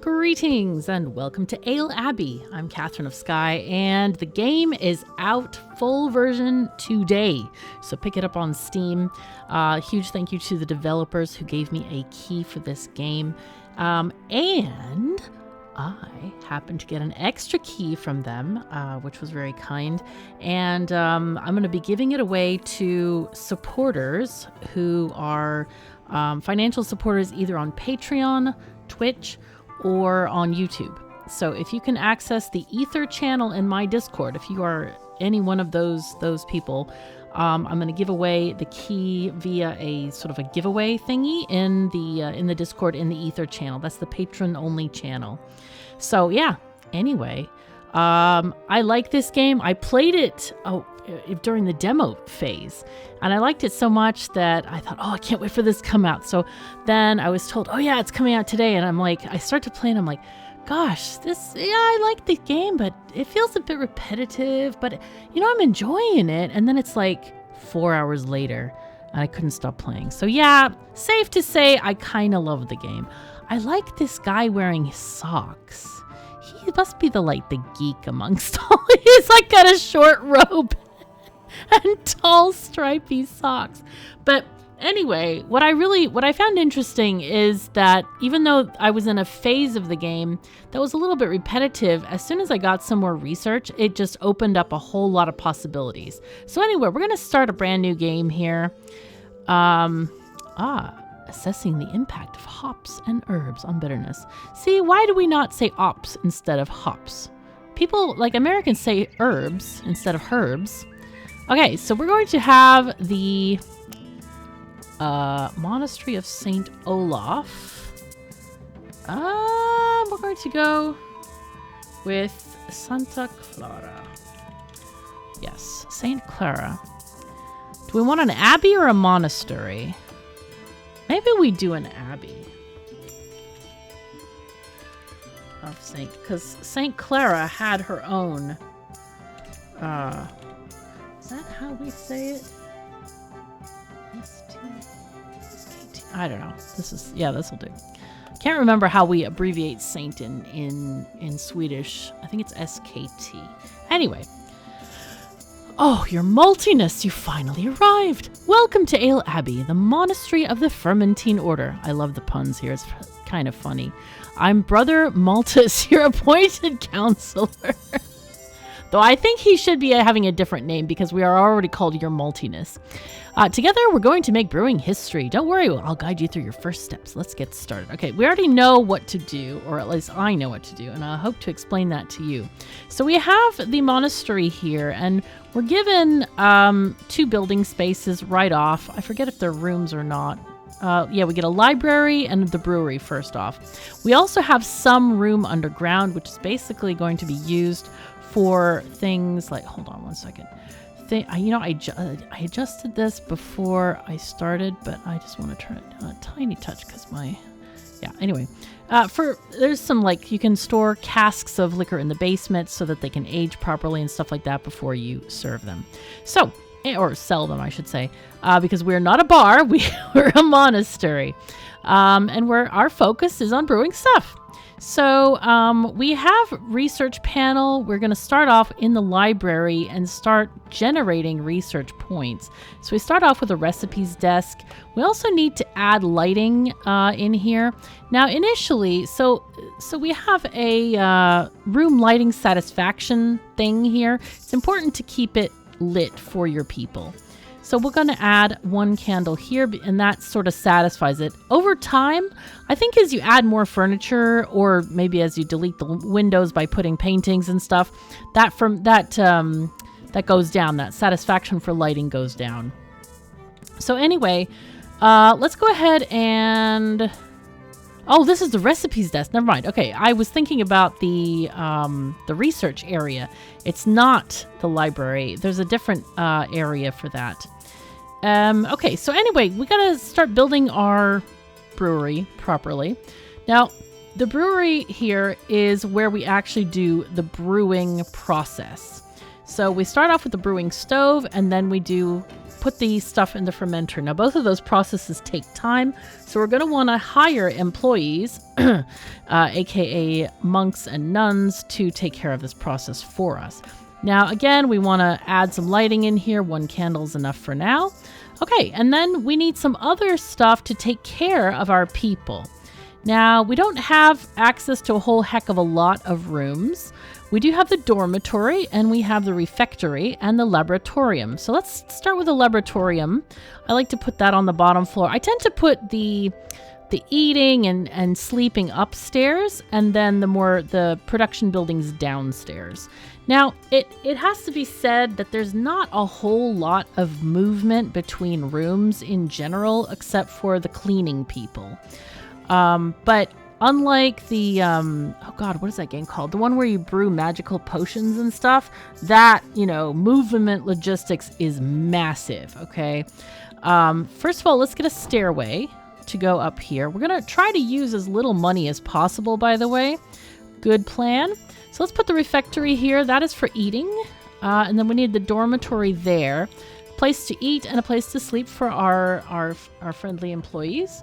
Greetings and welcome to Ale Abbey. I'm KatherineOfSky and the game is out full version today. So pick it up on Steam. Huge thank you to the developers who gave me a key for this game. And I happened to get an extra key from them, which was very kind. And I'm going to be giving it away to supporters who are financial supporters either on Patreon, Twitch, or on YouTube. So if you can access the Ether channel in my Discord, if you are any one of those people, I'm going to give away the key via a sort of a giveaway thingy in the Discord in the Ether channel. That's the patron only channel. So yeah. Anyway, I like this game. I played it during the demo phase, and I liked it so much that I thought, oh, I can't wait for this to come out. So then I was told, oh yeah, it's coming out today, and I'm like, I start to play and I'm like, gosh, I like the game, but it feels a bit repetitive, but I'm enjoying it. And then it's like 4 hours later and I couldn't stop playing. So yeah, safe to say I kind of love the game. I like this guy wearing socks. He must be the geek amongst all. He's got a short robe and tall stripy socks. But anyway, what I found interesting is that even though I was in a phase of the game that was a little bit repetitive, as soon as I got some more research, it just opened up a whole lot of possibilities. So anyway, we're going to start a brand new game here. Assessing the impact of hops and herbs on bitterness. See, why do we not say ops instead of hops? People, Americans, say herbs instead of herbs. Okay, so we're going to have the Monastery of St. Olaf. We're going to go with Santa Clara. Yes, St. Clara. Do we want an abbey or a monastery? Maybe we do an abbey of because St. Clara had her own. Is that how we say it? I don't know. This will do. Can't remember how we abbreviate saint in Swedish. I think it's SKT. Anyway. Oh, your maltiness, you finally arrived. Welcome to Ale Abbey, the monastery of the Fermentine Order. I love the puns here. It's kind of funny. I'm Brother Maltus, your appointed counselor. Though I think he should be having a different name because we are already called your maltiness. Together, we're going to make brewing history. Don't worry, I'll guide you through your first steps. Let's get started. Okay, we already know what to do, or at least I know what to do, and I hope to explain that to you. So we have the monastery here, and we're given 2 building spaces right off. I forget if they're rooms or not. Yeah, we get a library and the brewery first off. We also have some room underground, which is basically going to be used for things like, hold on one second. I adjusted this before I started, but I just want to turn it down a tiny touch because anyway. There's some you can store casks of liquor in the basement so that they can age properly and stuff like that before you serve them. So, or sell them, I should say, because we're not a bar, we're a monastery. And our focus is on brewing stuff. So we have research panel. We're going to start off in the library and start generating research points. So we start off with a recipes desk. We also need to add lighting in here. Now initially, so we have a room lighting satisfaction thing here. It's important to keep it lit for your people. So we're going to add 1 candle here, and that sort of satisfies it. Over time, I think as you add more furniture, or maybe as you delete the windows by putting paintings and stuff, that goes down. That satisfaction for lighting goes down. So anyway, let's go ahead and... Oh, this is the recipes desk. Never mind. Okay, I was thinking about the research area. It's not the library. There's a different area for that. Okay, so anyway, we gotta start building our brewery properly. Now, the brewery here is where we actually do the brewing process. So we start off with the brewing stove, and then we do put the stuff in the fermenter. Now, both of those processes take time, so we're going to want to hire employees, aka monks and nuns, to take care of this process for us. Now, again, we want to add some lighting in here. 1 candle is enough for now. Okay, and then we need some other stuff to take care of our people. Now, we don't have access to a whole heck of a lot of rooms. We do have the dormitory, and we have the refectory and the laboratorium. So let's start with the laboratorium. I like to put that on the bottom floor. I tend to put the eating and sleeping upstairs, and then the production buildings downstairs. Now, it has to be said that there's not a whole lot of movement between rooms in general, except for the cleaning people. But unlike the, oh God, what is that game called? The one where you brew magical potions and stuff, that, movement logistics is massive, okay? First of all, let's get a stairway to go up here. We're going to try to use as little money as possible, by the way. Good plan. So let's put the refectory here. That is for eating. And then we need the dormitory there. A place to eat and a place to sleep for our friendly employees.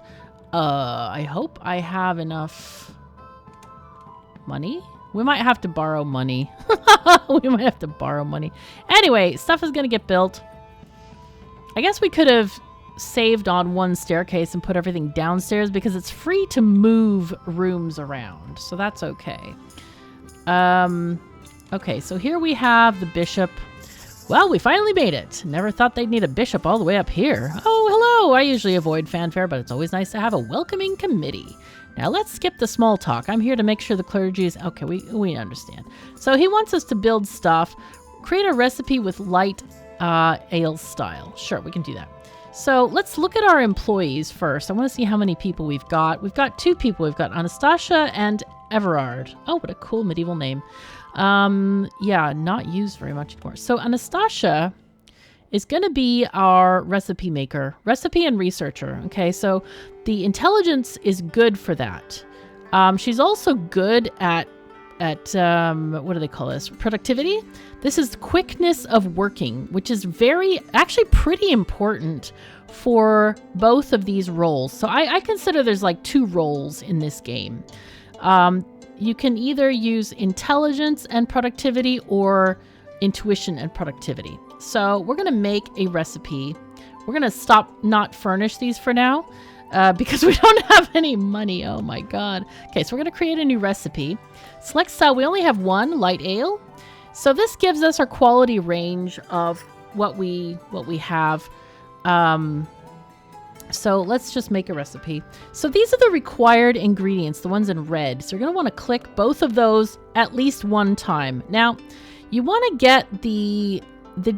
I hope I have enough money. We might have to borrow money. Anyway, stuff is going to get built. I guess we could have saved on one staircase and put everything downstairs because it's free to move rooms around. So that's okay. Okay, so here we have the bishop. Well, we finally made it. Never thought they'd need a bishop all the way up here. Oh, hello. I usually avoid fanfare, but it's always nice to have a welcoming committee. Now let's skip the small talk. I'm here to make sure the clergy is... Okay, we understand. So he wants us to build stuff. Create a recipe with light ale style. Sure, we can do that. So let's look at our employees first. I want to see how many people we've got. We've got 2 people. We've got Anastasia and Everard. Oh, what a cool medieval name. Yeah, not used very much anymore. So Anastasia is going to be our recipe maker, recipe and researcher. Okay, so the intelligence is good for that. She's also good at what do they call this? Productivity. This is quickness of working, which is actually pretty important for both of these roles. So I consider there's like 2 roles in this game. You can either use intelligence and productivity or intuition and productivity. So we're going to make a recipe. We're going to not furnish these for now because we don't have any money. Oh my God. Okay, so we're going to create a new recipe. Select style. We only have 1 light ale. So this gives us our quality range of what we have. So let's just make a recipe. So these are the required ingredients, the ones in red. So you're going to want to click both of those at least 1 time. Now, you want to get the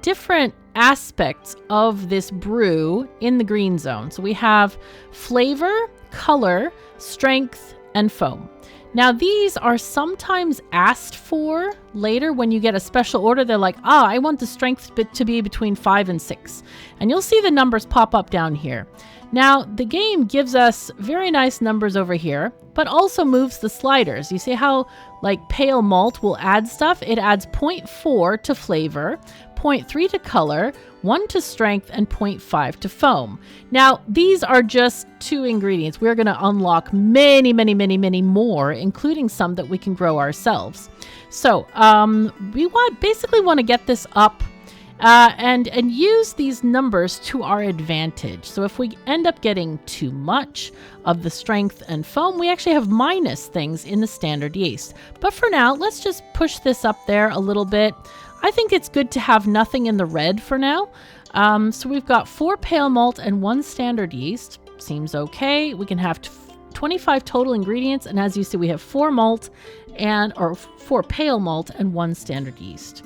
different aspects of this brew in the green zone. So we have flavor, color, strength, and foam. Now, these are sometimes asked for later when you get a special order. They're like, I want the strength to be between 5 and 6. And you'll see the numbers pop up down here. Now, the game gives us very nice numbers over here, but also moves the sliders. You see how, like, pale malt will add stuff? It adds 0.4 to flavor, 0.3 to color, 1 to strength, and 0.5 to foam. Now, these are just 2 ingredients. We're going to unlock many, many, many, many more, including some that we can grow ourselves. So, we basically want to get this up and use these numbers to our advantage. So if we end up getting too much of the strength and foam, we actually have minus things in the standard yeast. But for now, let's just push this up there a little bit. I think it's good to have nothing in the red for now. So we've got 4 pale malt and 1 standard yeast. Seems okay. We can have 25 total ingredients, and as you see, we have 4 pale malt and 1 standard yeast.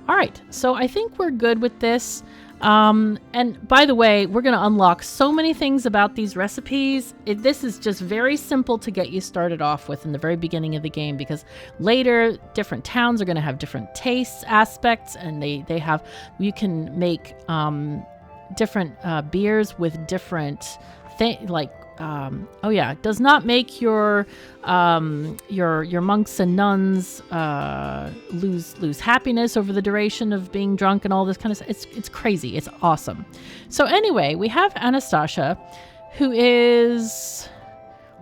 All right, so I think we're good with this. And by the way, we're going to unlock so many things about these recipes. This is just very simple to get you started off with in the very beginning of the game, because later different towns are going to have different tastes aspects, and you can make different beers with different oh yeah, does not make your monks and nuns lose happiness over the duration of being drunk and all this kind of stuff. It's crazy. It's awesome. So anyway, we have Anastasia, who is,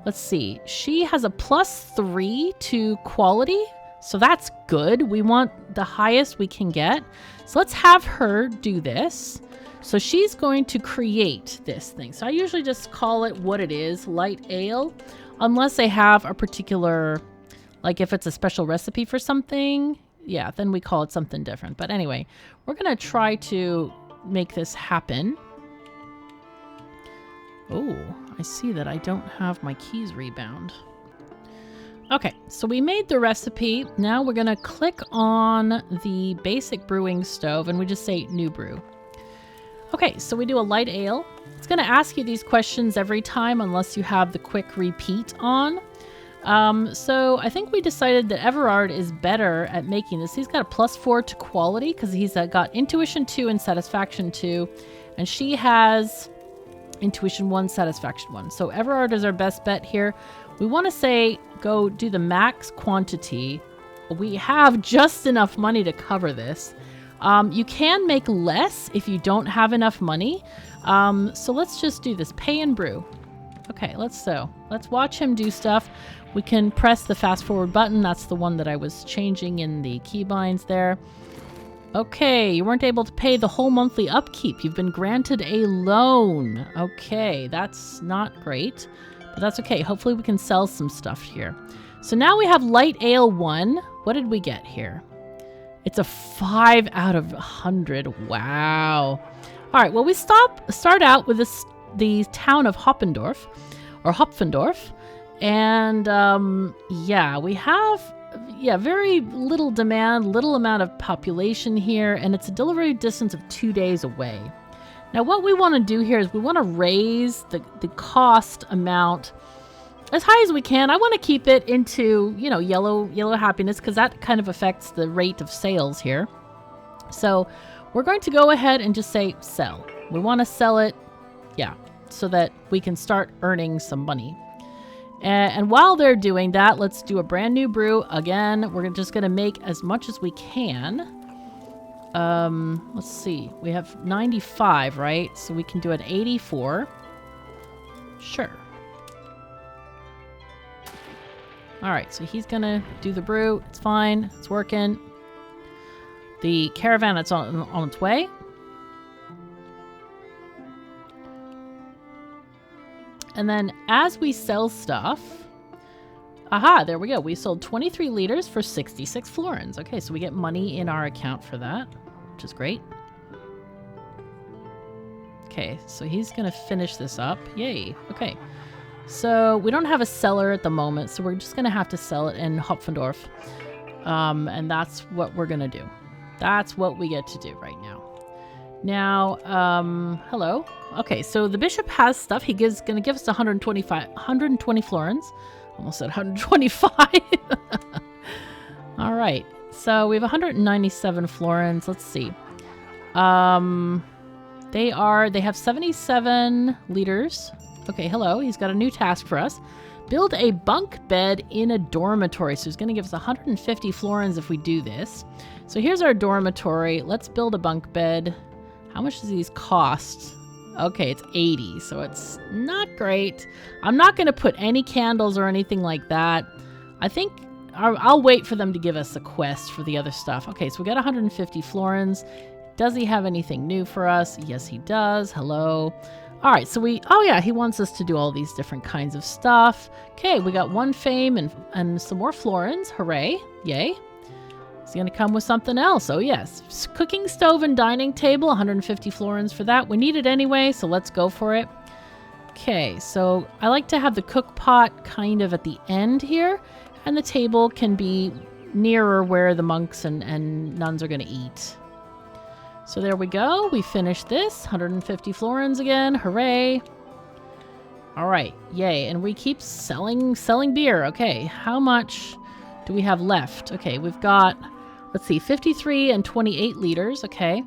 let's see, she has a +3 to quality. So that's good. We want the highest we can get. So let's have her do this. So she's going to create this thing. So I usually just call it what it is, light ale, unless they have a particular, like if it's a special recipe for something, yeah, then we call it something different. But anyway, we're going to try to make this happen. Oh, I see that I don't have my keys rebound. Okay, so we made the recipe. Now we're going to click on the basic brewing stove and we just say new brew. Okay, so we do a light ale. It's going to ask you these questions every time unless you have the quick repeat on. So I think we decided that Everard is better at making this. He's got a +4 to quality because he's got intuition 2 and satisfaction 2. And she has intuition 1, satisfaction 1. So Everard is our best bet here. We want to say go do the max quantity. We have just enough money to cover this. You can make less if you don't have enough money. So let's just do this. Pay and brew. Okay, let's watch him do stuff. We can press the fast forward button. That's the one that I was changing in the keybinds there. Okay, you weren't able to pay the whole monthly upkeep. You've been granted a loan. Okay, that's not great, but that's okay. Hopefully we can sell some stuff here. So now we have light ale 1. What did we get here? It's a 5 out of 100. Wow. All right, well, we start out with the town of Hopfendorf. And yeah, we have very little demand, little amount of population here, and it's a delivery distance of 2 days away. Now, what we want to do here is we want to raise the cost amount as high as we can. I want to keep it into, yellow happiness because that kind of affects the rate of sales here. So we're going to go ahead and just say sell. We want to sell it, so that we can start earning some money. And while they're doing that, let's do a brand new brew. Again, we're just going to make as much as we can. Let's see. We have 95, right? So we can do an 84. Sure. All right, so he's going to do the brew. It's fine. It's working. The caravan, it's on its way. And then as we sell stuff, aha, there we go. We sold 23 liters for 66 florins. Okay, so we get money in our account for that, which is great. Okay, so he's going to finish this up. Yay. Okay. So we don't have a cellar at the moment, so we're just going to have to sell it in Hopfendorf. And that's what we're going to do. That's what we get to do right now. Now, hello. Okay, so the bishop has stuff. He's going to give us 120 florins. Almost said 125. All right. So we have 197 florins. Let's see. They have 77 liters. Okay, hello. He's got a new task for us. Build a bunk bed in a dormitory. So he's going to give us 150 florins if we do this. So here's our dormitory. Let's build a bunk bed. How much does these cost? Okay, it's 80, so it's not great. I'm not going to put any candles or anything like that. I think I'll wait for them to give us a quest for the other stuff. Okay, so we got 150 florins. Does he have anything new for us? Yes, he does. Hello. All right, so he wants us to do all these different kinds of stuff. Okay, we got 1 fame and some more florins. Hooray. Yay. He's going to come with something else. Oh, yes. Cooking stove and dining table, 150 florins for that. We need it anyway, so let's go for it. Okay, so I like to have the cook pot kind of at the end here, and the table can be nearer where the monks and nuns are going to eat. So there we go. We finished this. 150 florins again. Hooray. All right. Yay. And we keep selling beer. Okay. How much do we have left? Okay, we've got, let's see, 53 and 28 liters. Okay.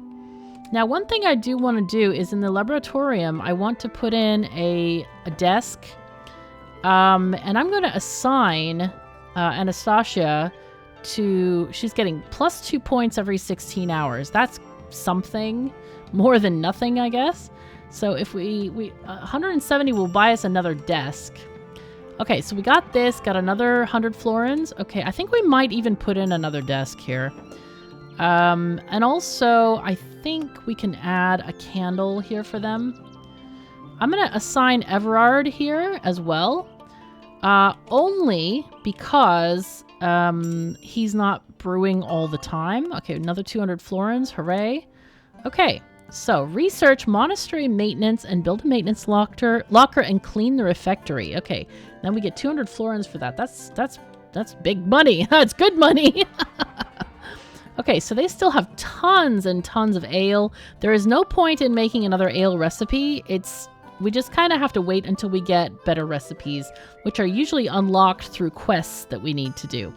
Now, one thing I do want to do is in the laboratorium, I want to put in a a desk. And I'm going to assign Anastasia to... She's getting plus 2 points every 16 hours. That's something. More than nothing, I guess. So if we 170 will buy us another desk. Okay, so we got this. Got another 100 florins. Okay, I think we might even put in another desk here. And also, I think we can add a candle here for them. I'm going to assign Everard here as well. Only because he's not brewing all the time. Okay, another 200 florins. Hooray. Okay, so research monastery maintenance and build a maintenance locker and clean the refectory. Okay, then we get 200 florins for that. That's big money. That's good money. Okay, so they still have tons and tons of ale. There is no point in making another ale recipe. We just kind of have to wait until we get better recipes, which are usually unlocked through quests that we need to do.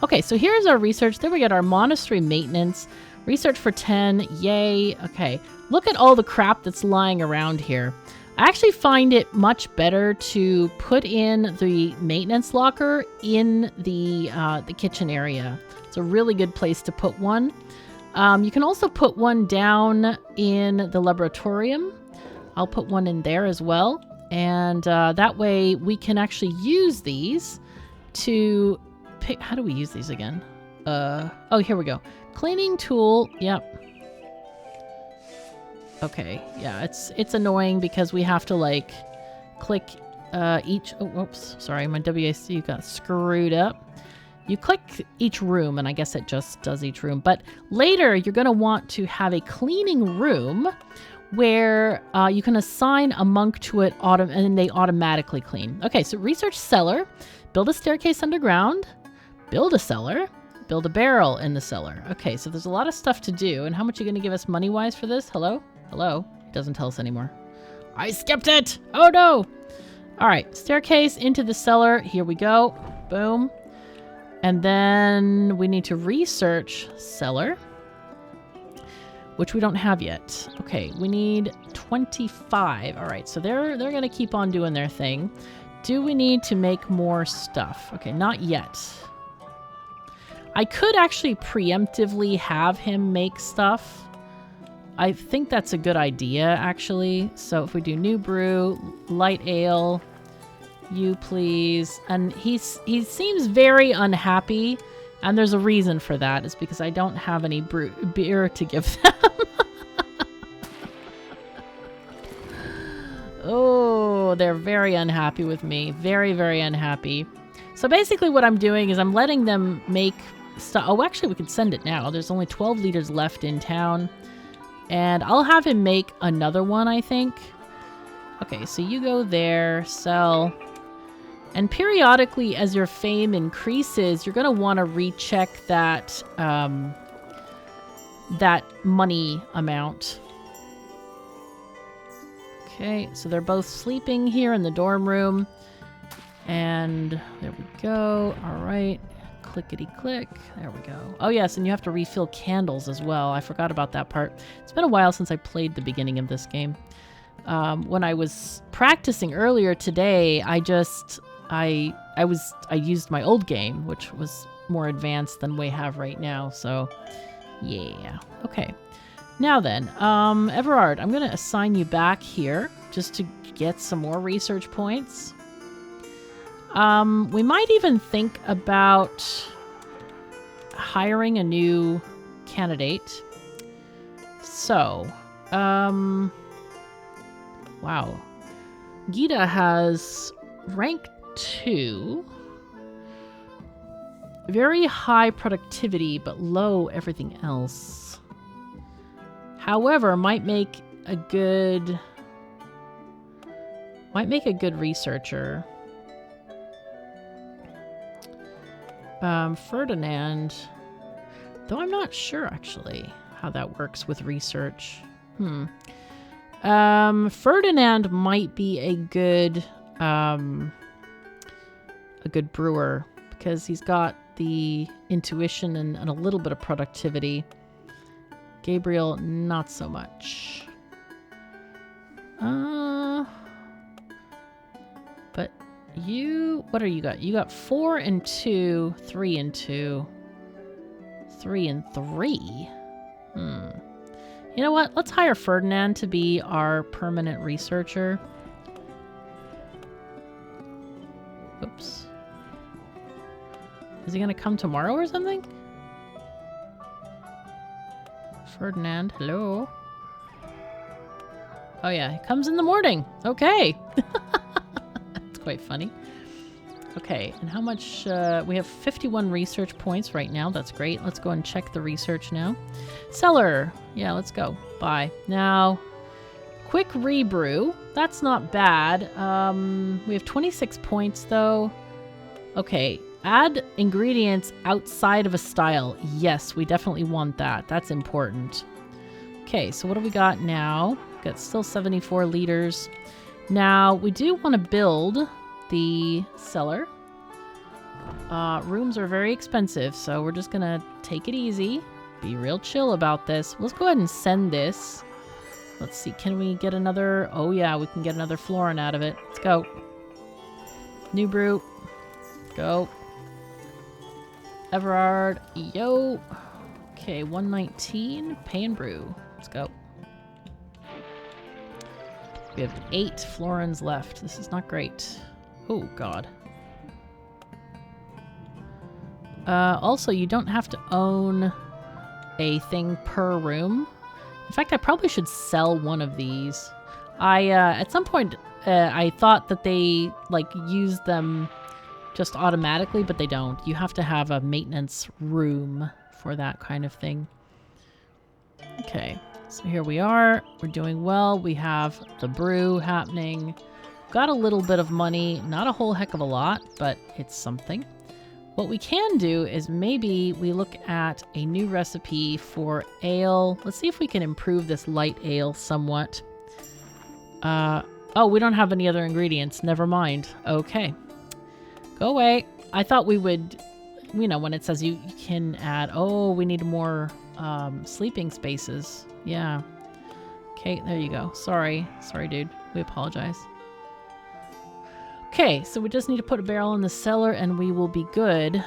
Okay, so here's our research. There we get our monastery maintenance. Research for 10. Yay. Okay, look at all the crap that's lying around here. I actually find it much better to put in the maintenance locker in the kitchen area. It's a really good place to put one. You can also put one down in the laboratorium. I'll put one in there as well. And that way we can actually use these to pick... How do we use these again? Oh, here we go. Cleaning tool. Yep. Okay. Yeah, it's annoying because we have to like click each... Oh, whoops. Sorry, my WASD got screwed up. You click each room, and I guess it just does each room. But later, you're going to want to have a cleaning room where you can assign a monk to it, and they automatically clean. Okay, so research cellar. Build a staircase underground. Build a cellar. Build a barrel in the cellar. Okay, so there's a lot of stuff to do. And how much are you going to give us money-wise for this? Hello? Hello? It doesn't tell us anymore. I skipped it! Oh, no! All right, staircase into the cellar. Here we go. Boom. And then we need to research cellar, which we don't have yet. Okay, we need 25. All right, so they're going to keep on doing their thing. Do we need to make more stuff? Okay, not yet. I could actually preemptively have him make stuff. I think that's a good idea, actually. So if we do new brew, light ale... You please. And he seems very unhappy, and there's a reason for that. It's because I don't have any beer to give them. Oh, they're very unhappy with me. Very, very unhappy. So basically what I'm doing is I'm letting them make stuff. Oh, actually, we could send it now. There's only 12 liters left in town. And I'll have him make another one, I think. Okay, so you go there, sell... And periodically, as your fame increases, you're going to want to recheck that that money amount. Okay, so they're both sleeping here in the dorm room. And there we go. All right. Clickety-click. There we go. Oh, yes, and you have to refill candles as well. I forgot about that part. It's been a while since I played the beginning of this game. When I was practicing earlier today, I used my old game, which was more advanced than we have right now. So, yeah. Okay. Now then, Everard, I'm going to assign you back here just to get some more research points. We might even think about hiring a new candidate. So, wow. Gita has rank 2. Very high productivity, but low everything else. However, might make a good researcher. Ferdinand, though I'm not sure actually how that works with research. Ferdinand might be a good brewer because he's got the intuition and a little bit of productivity. Gabriel, not so much. What are you got? You got 4 and 2, 3 and 2, 3 and 3. You know what? Let's hire Ferdinand to be our permanent researcher. Oops. Is he gonna come tomorrow or something? Ferdinand, hello? Oh yeah, he comes in the morning. Okay. That's quite funny. Okay, and how much? We have 51 research points right now. That's great. Let's go and check the research now. Cellar. Yeah, let's go. Bye. Now, quick rebrew. That's not bad. We have 26 points though. Okay, add ingredients outside of a style. Yes, we definitely want that. That's important. Okay, so what do we got now? Got still 74 liters. Now, we do want to build the cellar. Rooms are very expensive, so we're just gonna take it easy. Be real chill about this. Let's go ahead and send this. Let's see, can we get another? Oh yeah, we can get another florin out of it. Let's go. New brew. Go. Everard. Yo. Okay, 119. Pay and brew. Let's go. We have 8 florins left. This is not great. Oh, God. Also, you don't have to own a thing per room. In fact, I probably should sell one of these. At some point, I thought that they, like, use them just automatically, but they don't. You have to have a maintenance room for that kind of thing. Okay, so here we are. We're doing well. We have the brew happening. Got a little bit of money. Not a whole heck of a lot, but it's something. What we can do is maybe we look at a new recipe for ale. Let's see if we can improve this light ale somewhat. Oh, we don't have any other ingredients. Never mind. Okay. Go away. I thought we would, you know, when it says you can add, oh, we need more sleeping spaces. Yeah. Okay, there you go. Sorry. Sorry, dude. We apologize. Okay, so we just need to put a barrel in the cellar and we will be good.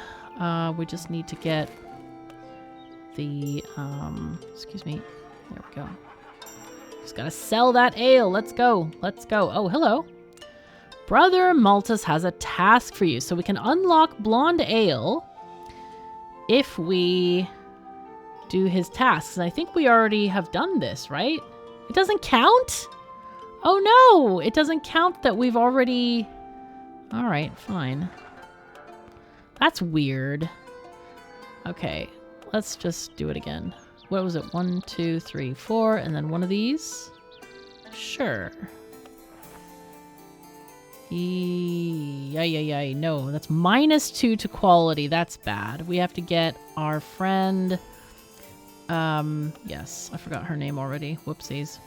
We just need to get the, excuse me. There we go. Just gotta sell that ale. Let's go. Let's go. Oh, hello. Brother Maltus has a task for you. So we can unlock blonde ale if we do his tasks. And I think we already have done this, right? It doesn't count? Oh no, it doesn't count that we've already... All right, fine. That's weird. Okay, let's just do it again. What was it? 1, 2, 3, 4, and then one of these? Sure. Yeah. No, that's -2 to quality. That's bad. We have to get our friend... yes, I forgot her name already. Whoopsies.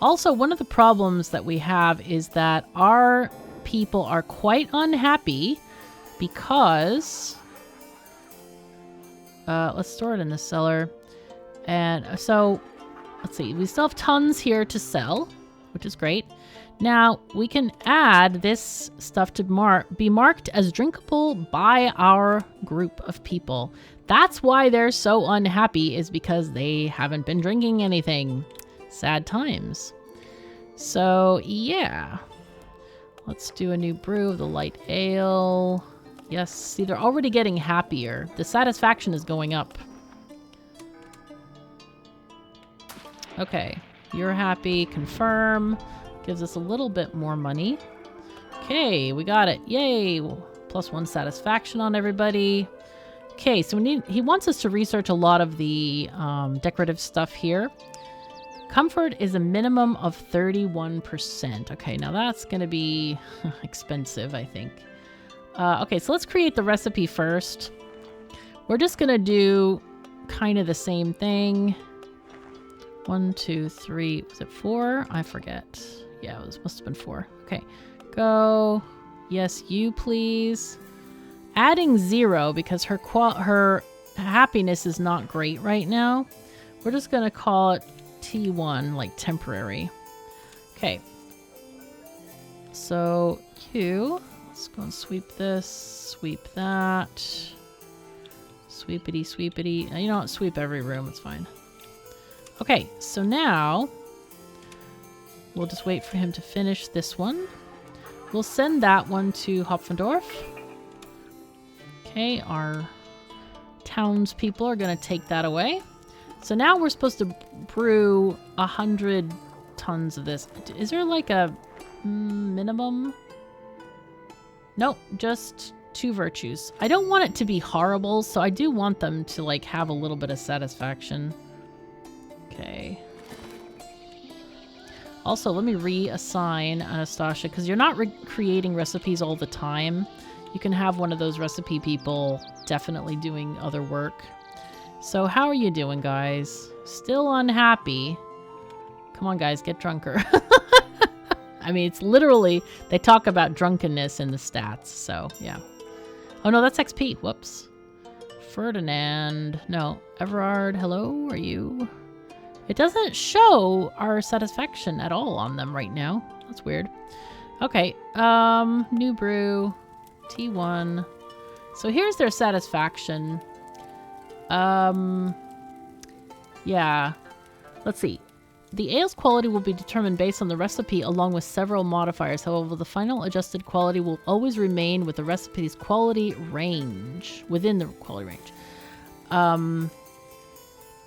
Also, one of the problems that we have is that our people are quite unhappy because... let's store it in the cellar. And so, let's see. We still have tons here to sell, which is great. Now, we can add this stuff to be marked as drinkable by our group of people. That's why they're so unhappy, is because they haven't been drinking anything. Sad times. So, yeah. Let's do a new brew of the light ale. Yes, see, they're already getting happier. The satisfaction is going up. Okay, you're happy. Confirm. Gives us a little bit more money. Okay, we got it. Yay! +1 satisfaction on everybody. Okay, so he wants us to research a lot of the decorative stuff here. Comfort is a minimum of 31%. Okay, now that's going to be expensive, I think. Okay, so let's create the recipe first. We're just going to do kind of the same thing. 1, 2, 3. Was it 4? I forget. Yeah, it must have been 4. Okay, go. Yes, you please. Adding 0 because her happiness is not great right now. We're just going to call it T1, like temporary. Okay. So you. Let's go and sweep this, sweep that. Sweepity, sweepity. You know what? Sweep every room. It's fine. Okay, so now we'll just wait for him to finish this one. We'll send that one to Hopfendorf. Okay, our townspeople are going to take that away. So now we're supposed to brew 100 tons of this. Is there like a minimum? Nope, just 2 virtues. I don't want it to be horrible, so I do want them to like have a little bit of satisfaction. Okay. Also, let me reassign Anastasia, because you're not creating recipes all the time. You can have one of those recipe people definitely doing other work. So how are you doing, guys? Still unhappy? Come on, guys, get drunker. I mean, it's literally, they talk about drunkenness in the stats, so yeah. Oh no, that's XP. Whoops. Ferdinand. No. Everard, hello, are you? It doesn't show our satisfaction at all on them right now. That's weird. Okay, new brew, T1. So here's their satisfaction. Yeah. Let's see. The ale's quality will be determined based on the recipe along with several modifiers. However, the final adjusted quality will always remain with the recipe's quality range, within the quality range.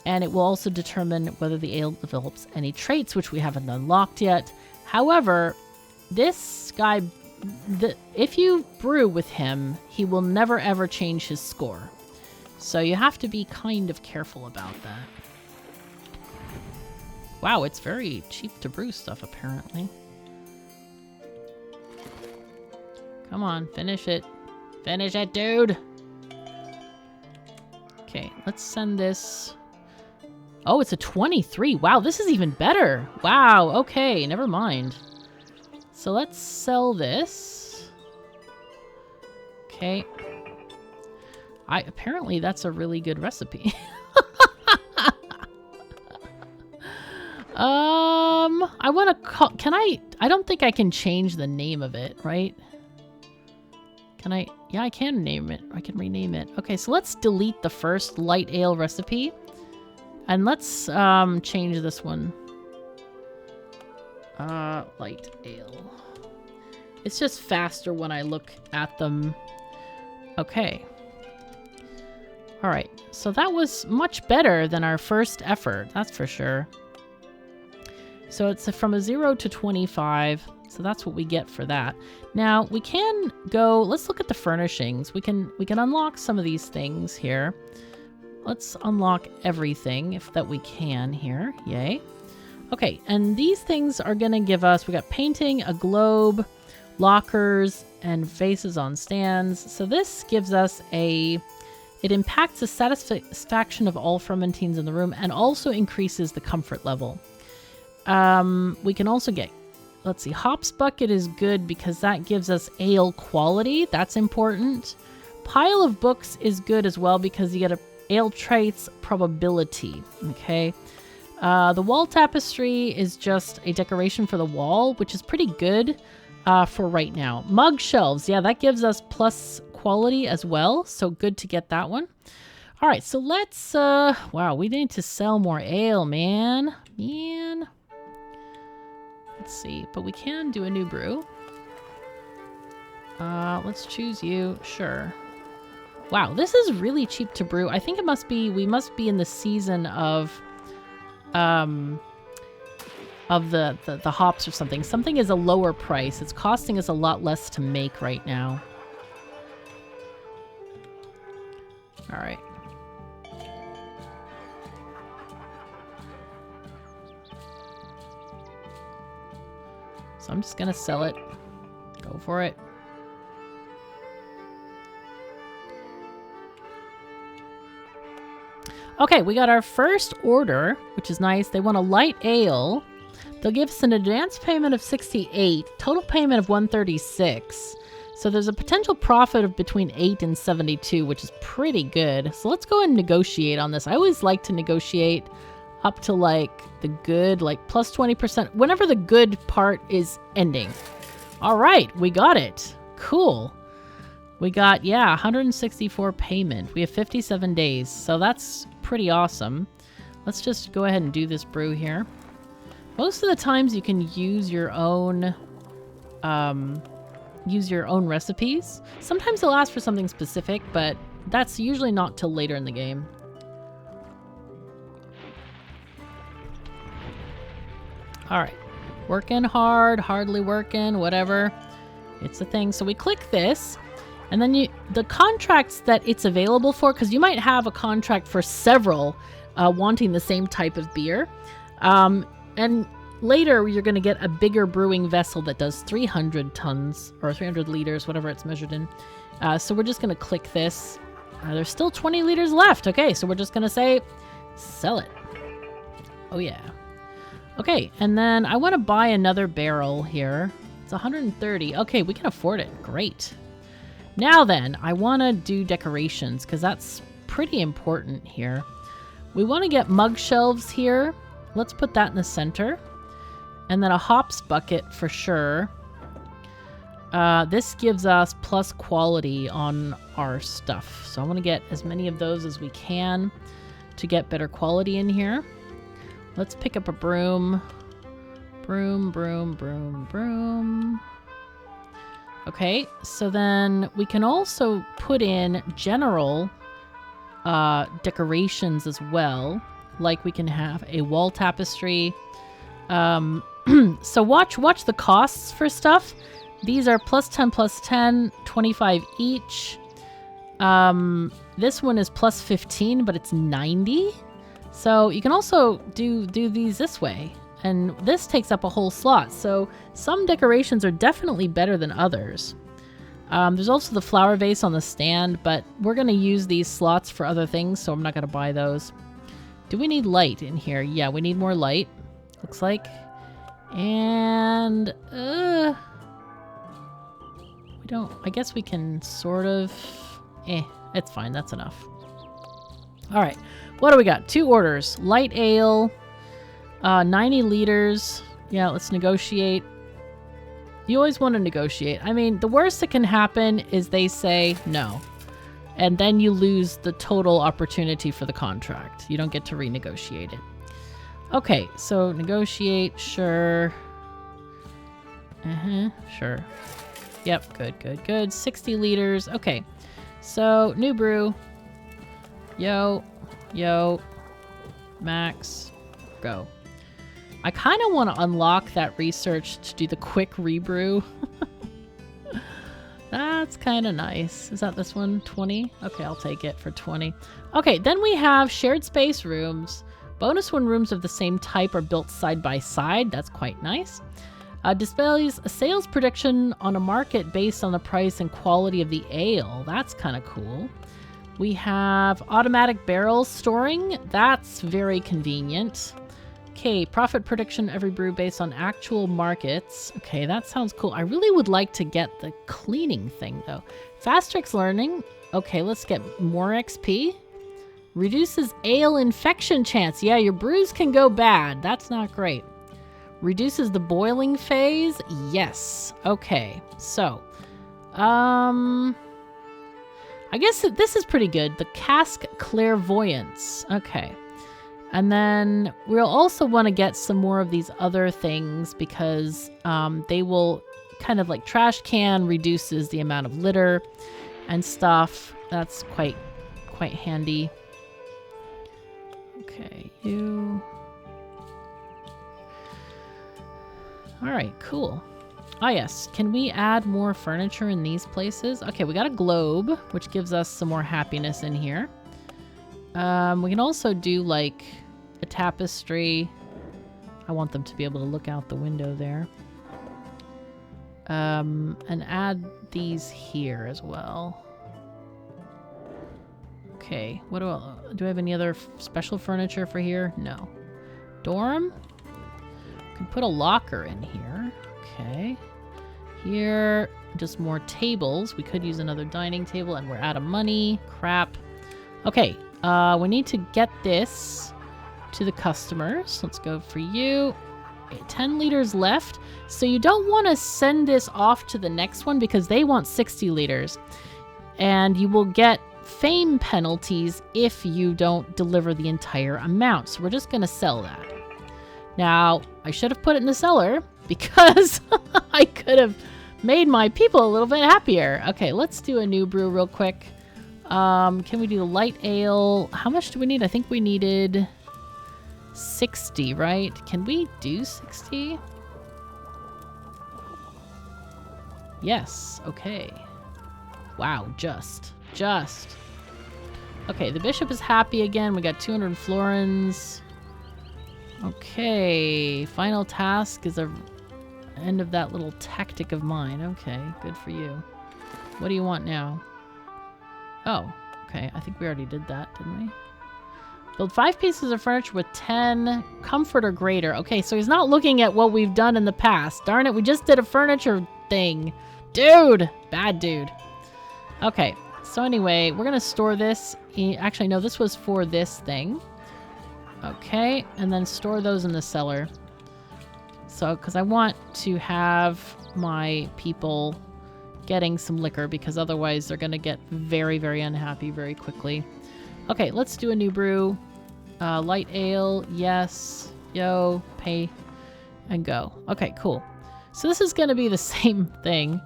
And it will also determine whether the ale develops any traits, which we haven't unlocked yet. However, this guy, if you brew with him, he will never ever change his score. So you have to be kind of careful about that. Wow, it's very cheap to brew stuff, apparently. Come on, finish it. Finish it, dude! Okay, let's send this... Oh, it's a 23. Wow, this is even better. Wow, okay, never mind. So let's sell this. Okay. Apparently that's a really good recipe. I want to call... Can I don't think I can change the name of it, right? Can I? Yeah, I can name it. I can rename it. Okay, so let's delete the first light ale recipe. And let's change this one. Light ale. It's just faster when I look at them. Okay. Alright, so that was much better than our first effort, that's for sure. So it's from a 0 to 25, so that's what we get for that. Now, we can go, let's look at the furnishings. We can unlock some of these things here. Let's unlock everything if that we can here. Yay. Okay, and these things are going to give us, we got painting, a globe, lockers, and vases on stands. So this gives us it impacts the satisfaction of all fermentines in the room and also increases the comfort level. We can also get, let's see, hops bucket is good because that gives us ale quality. That's important. Pile of books is good as well because you get a ale traits probability. Okay. The wall tapestry is just a decoration for the wall, which is pretty good for right now. Mug shelves. Yeah, that gives us plus quality as well. So good to get that one. All right. So let's, wow, we need to sell more ale, man. Let's see, but we can do a new brew. Let's choose you. Sure. Wow, this is really cheap to brew. I think it must be, we must be in the season of the hops or something. Something is a lower price. It's costing us a lot less to make right now. All right. So I'm just gonna sell it. Go for it. Okay, we got our first order, which is nice. They want a light ale. They'll give us an advance payment of 68, total payment of 136. So there's a potential profit of between 8 and 72, which is pretty good. So let's go and negotiate on this. I always like to negotiate up to like the good, like plus 20%, whenever the good part is ending. All right, we got it. Cool. We got, yeah, 164 payment. We have 57 days, so that's pretty awesome. Let's just go ahead and do this brew here. Most of the times you can use your own recipes. Sometimes they'll ask for something specific, but that's usually not till later in the game. All right, working hard, hardly working, whatever. It's a thing. So we click this, and then the contracts that it's available for, because you might have a contract for several wanting the same type of beer. And later you're going to get a bigger brewing vessel that does 300 tons or 300 liters, whatever it's measured in. So we're just going to click this. There's still 20 liters left. Okay, so we're just going to say, sell it. Oh yeah. Okay, and then I want to buy another barrel here. It's 130. Okay, we can afford it. Great. Now then, I want to do decorations because that's pretty important here. We want to get mug shelves here. Let's put that in the center. And then a hops bucket for sure. This gives us plus quality on our stuff. So I want to get as many of those as we can to get better quality in here. Let's pick up a broom. Broom, broom, broom, broom. Okay, so then we can also put in general decorations as well. Like we can have a wall tapestry. So watch the costs for stuff. These are plus 10, 25 each. This one is plus 15, but it's 90. So you can also do these this way. And this takes up a whole slot. So some decorations are definitely better than others. There's also the flower vase on the stand, but we're going to use these slots for other things, so I'm not going to buy those. Do we need light in here? Yeah, we need more light, looks like. And we don't, I guess we can sort of, it's fine, that's enough. All right, what do we got? 2 orders, light ale, 90 liters. Yeah, let's negotiate. You always want to negotiate. I mean, the worst that can happen is they say no. And then you lose the total opportunity for the contract. You don't get to renegotiate it. Okay, so negotiate, sure. Sure. Yep, good. 60 liters. Okay, so new brew. Yo, max, go. I kind of want to unlock that research to do the quick rebrew. That's kind of nice. Is that this one? 20? Okay, I'll take it for 20. Okay, then we have shared space rooms. Bonus when rooms of the same type are built side by side. That's quite nice. Displays a sales prediction on a market based on the price and quality of the ale. That's kind of cool. We have automatic barrel storing. That's very convenient. Okay, profit prediction every brew based on actual markets. Okay, that sounds cool. I really would like to get the cleaning thing though. Fast tricks learning. Okay, let's get more XP. Reduces ale infection chance. Yeah, your brews can go bad. That's not great. Reduces the boiling phase. Yes. Okay, so I guess this is pretty good. The cask clairvoyance. Okay. And then we'll also want to get some more of these other things because they will kind of like trash can reduces the amount of litter and stuff. That's quite handy. Okay, you. All right, cool. Ah, yes. Can we add more furniture in these places? Okay, we got a globe, which gives us some more happiness in here. We can also do like a tapestry. I want them to be able to look out the window there. And add these here as well. Okay, what do I have any other special furniture for here? No. Dorm? Can put a locker in here. Okay. Here, just more tables. We could use another dining table and we're out of money. Crap. Okay, we need to get this to the customers. Let's go for you. 10 liters left. So you don't want to send this off to the next one because they want 60 liters. And you will get fame penalties if you don't deliver the entire amount. So we're just going to sell that. Now, I should have put it in the cellar because I could have made my people a little bit happier. Okay, let's do a new brew real quick. Can we do light ale? How much do we need? I think we needed 60, right? Can we do 60? Yes, okay. Wow, just. Okay, the bishop is happy again. We got 200 florins. Okay, final task is the end of that little tactic of mine. Okay, good for you. What do you want now? Oh, okay. I think we already did that, didn't we? Build 5 pieces of furniture with 10 comfort or greater. Okay, so he's not looking at what we've done in the past. Darn it, we just did a furniture thing. Dude! Bad dude. Okay, so anyway, we're going to store this. Actually, no, this was for this thing. Okay, and then store those in the cellar. So, because I want to have my people getting some liquor because otherwise they're going to get very, very unhappy very quickly. Okay, let's do a new brew. Light ale, yes. Yo, pay, and go. Okay, cool. So this is going to be the same thing.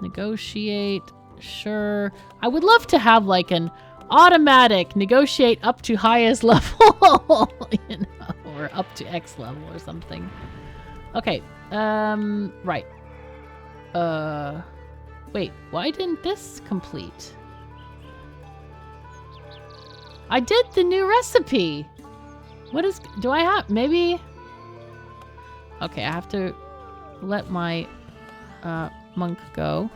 Negotiate, sure. I would love to have like an automatic negotiate up to highest level, you know, or up to X level or something. Okay, right. Wait, why didn't this complete? I did the new recipe. What is, do I have, maybe? Okay, I have to let my monk go.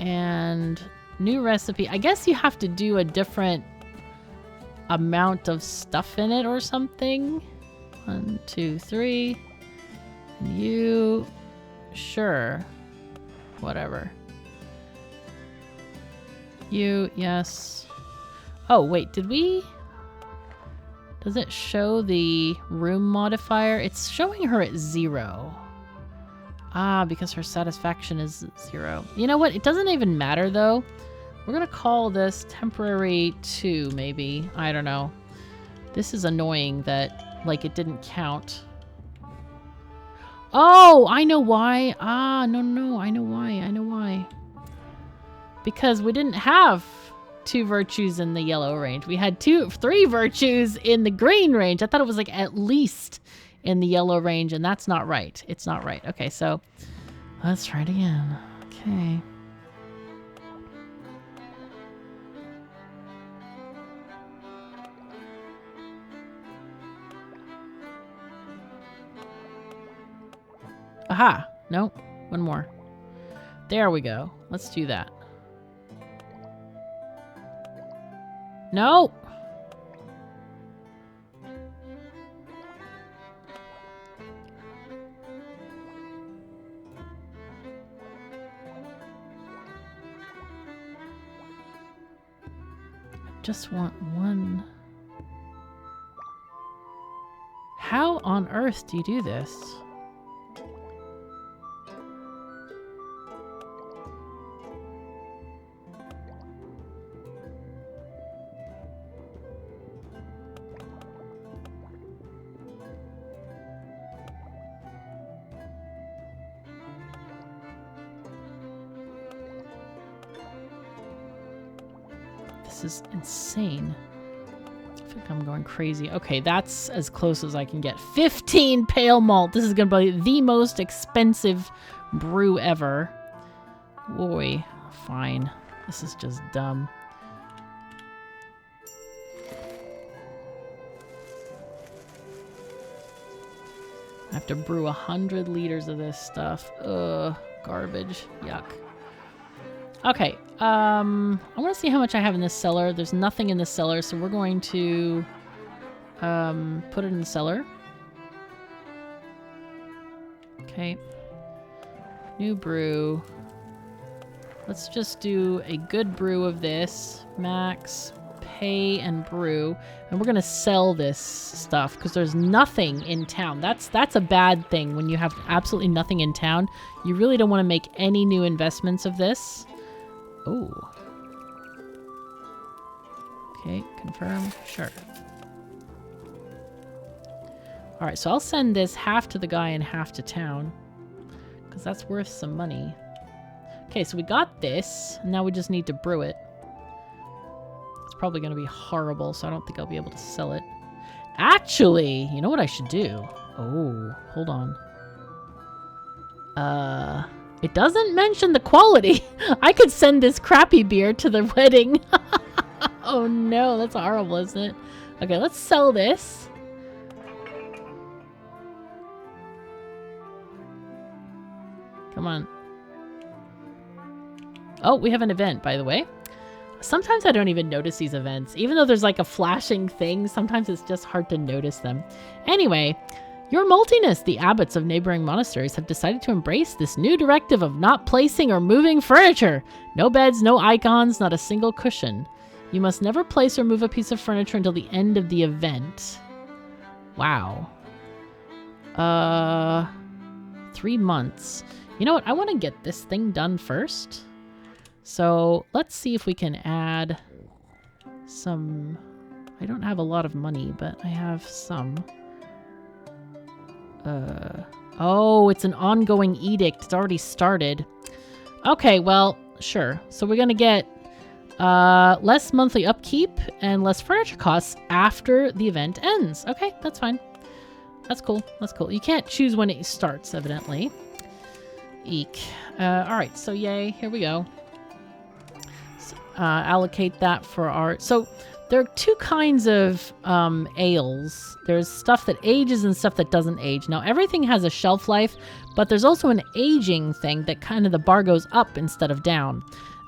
And new recipe. I guess you have to do a different amount of stuff in it or something. 1, 2, 3. And you, sure. Whatever. You, yes. Oh, wait, did we? Does it show the room modifier? It's showing her at 0. Ah, because her satisfaction is 0. You know what? It doesn't even matter, though. We're going to call this temporary 2, maybe. I don't know. This is annoying that, like, it didn't count. Oh, I know why. Ah, no, I know why. Because we didn't have 2 virtues in the yellow range. We had 3 virtues in the green range. I thought it was, like, at least in the yellow range, and that's not right. It's not right. Okay, so let's try it again. Okay. Aha! Nope. One more. There we go. Let's do that. No! Just want one. How on earth do you do this? This is insane. I think I'm going crazy. Okay, that's as close as I can get. 15 pale malt. This is going to be the most expensive brew ever. Boy, fine. This is just dumb. I have to brew 100 liters of this stuff. Ugh, garbage. Yuck. Okay, I want to see how much I have in this cellar. There's nothing in the cellar, so we're going to put it in the cellar. Okay. New brew. Let's just do a good brew of this. Max pay and brew, and we're gonna sell this stuff because there's nothing in town. That's a bad thing when you have absolutely nothing in town. You really don't want to make any new investments of this. Oh. Okay, confirm. Sure. All right, so I'll send this half to the guy and half to town because that's worth some money. Okay, so we got this. Now we just need to brew it. It's probably going to be horrible, so I don't think I'll be able to sell it. Actually, you know what I should do? Oh, hold on. It doesn't mention the quality. I could send this crappy beer to the wedding. Oh no, that's horrible, isn't it? Okay, let's sell this. Come on. Oh, we have an event, by the way. Sometimes I don't even notice these events. Even though there's like a flashing thing, sometimes it's just hard to notice them. Anyway, your maltiness, the abbots of neighboring monasteries have decided to embrace this new directive of not placing or moving furniture. No beds, no icons, not a single cushion. You must never place or move a piece of furniture until the end of the event. Wow. 3 months. You know what? I want to get this thing done first. So let's see if we can add some... I don't have a lot of money, but I have some. Oh, it's an ongoing edict. It's already started. Okay, well, sure. So we're going to get less monthly upkeep and less furniture costs after the event ends. Okay, that's fine. That's cool. That's cool. You can't choose when it starts, evidently. Eek. All right, so yay. Here we go. Allocate that for our... So there are two kinds of ales. There's stuff that ages and stuff that doesn't age. Now, everything has a shelf life, but there's also an aging thing that kind of the bar goes up instead of down.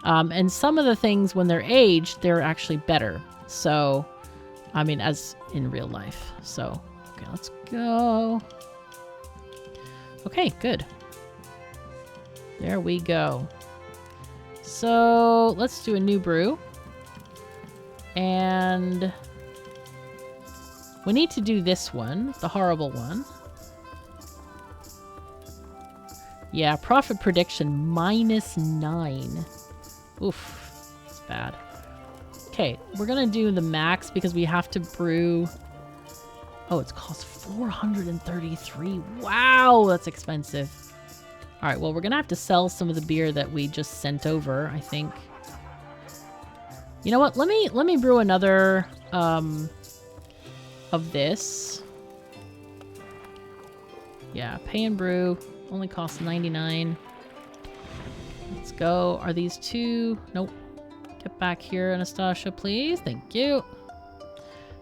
And some of the things, when they're aged, they're actually better. So, I mean, as in real life. So, okay, let's go. Okay, good. There we go. So let's do a new brew. And we need to do this one, the horrible one. Yeah, profit prediction -9. Oof, it's bad. Okay, we're gonna do the max because we have to brew. Oh, it's cost 433. Wow, that's expensive. All right, well, we're gonna have to sell some of the beer that we just sent over, I think. You know what? Let me brew another of this. Yeah, pay and brew only costs 99. Let's go. Are these two? Nope. Get back here, Anastasia, please. Thank you.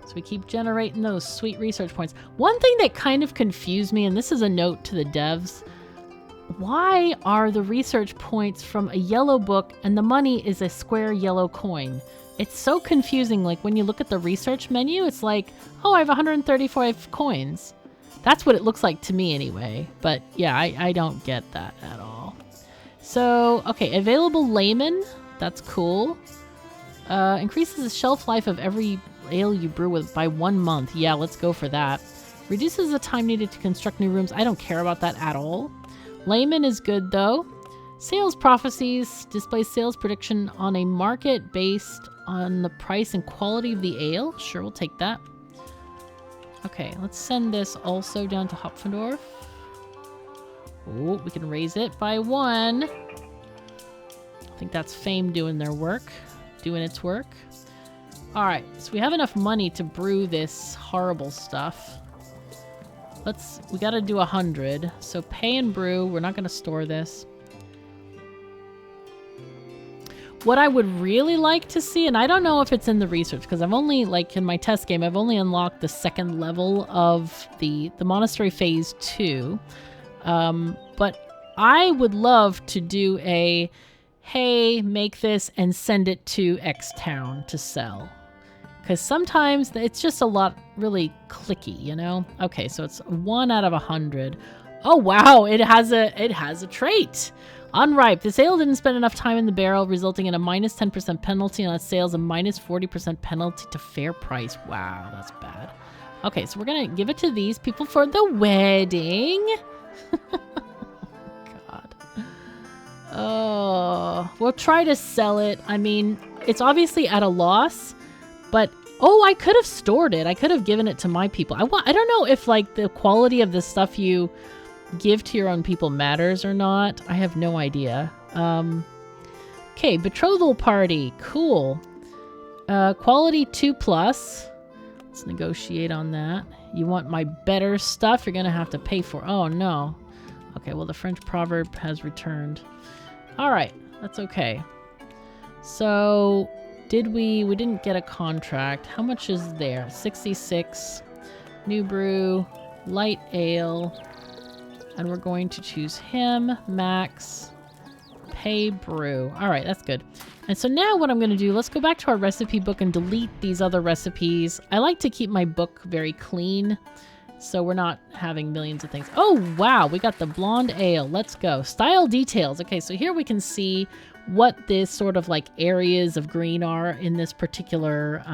So we keep generating those sweet research points. One thing that kind of confused me, and this is a note to the devs. Why are the research points from a yellow book and the money is a square yellow coin? It's so confusing. Like when you look at the research menu, it's like, oh, I have 135 coins. That's what it looks like to me anyway. But yeah, I don't get that at all. So, okay, available layman. That's cool. Increases the shelf life of every ale you brew with by 1 month. Yeah, let's go for that. Reduces the time needed to construct new rooms. I don't care about that at all. Layman is good, though. Sales prophecies displays sales prediction on a market based on the price and quality of the ale. Sure, we'll take that. Okay, let's send this also down to Hopfendorf. Oh, we can raise it by 1. I think that's Fame doing their work. Doing its work. Alright, so we have enough money to brew this horrible stuff. We gotta do 100. So pay and brew. We're not gonna store this. What I would really like to see, and I don't know if it's in the research, because I've only, like in my test game, I've only unlocked the 2nd level of the Monastery Phase 2. But I would love to do a, hey, make this and send it to X town to sell. Because sometimes it's just a lot really clicky, you know? Okay, so it's 1 out of 100. Oh wow, it has a trait. Unripe. This ale didn't spend enough time in the barrel, resulting in a minus 10% penalty on its sales and minus 40% penalty to fair price. Wow, that's bad. Okay, so we're going to give it to these people for the wedding. God. Oh, we'll try to sell it. I mean, it's obviously at a loss, but oh, I could have stored it. I could have given it to my people. I don't know if like the quality of the stuff you give to your own people matters or not. I have no idea. Okay, betrothal party. Cool. Quality 2+. Let's negotiate on that. You want my better stuff? You're going to have to pay for. Oh, no. Okay, well, the French proverb has returned. All right, that's okay. So, we didn't get a contract. How much is there? 66. New brew. Light ale. And we're going to choose him. Max. Pay brew. All right, that's good. And so now what I'm going to do, let's go back to our recipe book and delete these other recipes. I like to keep my book very clean, so we're not having millions of things. Oh, wow, we got the blonde ale. Let's go. Style details. Okay, so here we can see what this sort of like areas of green are in this particular,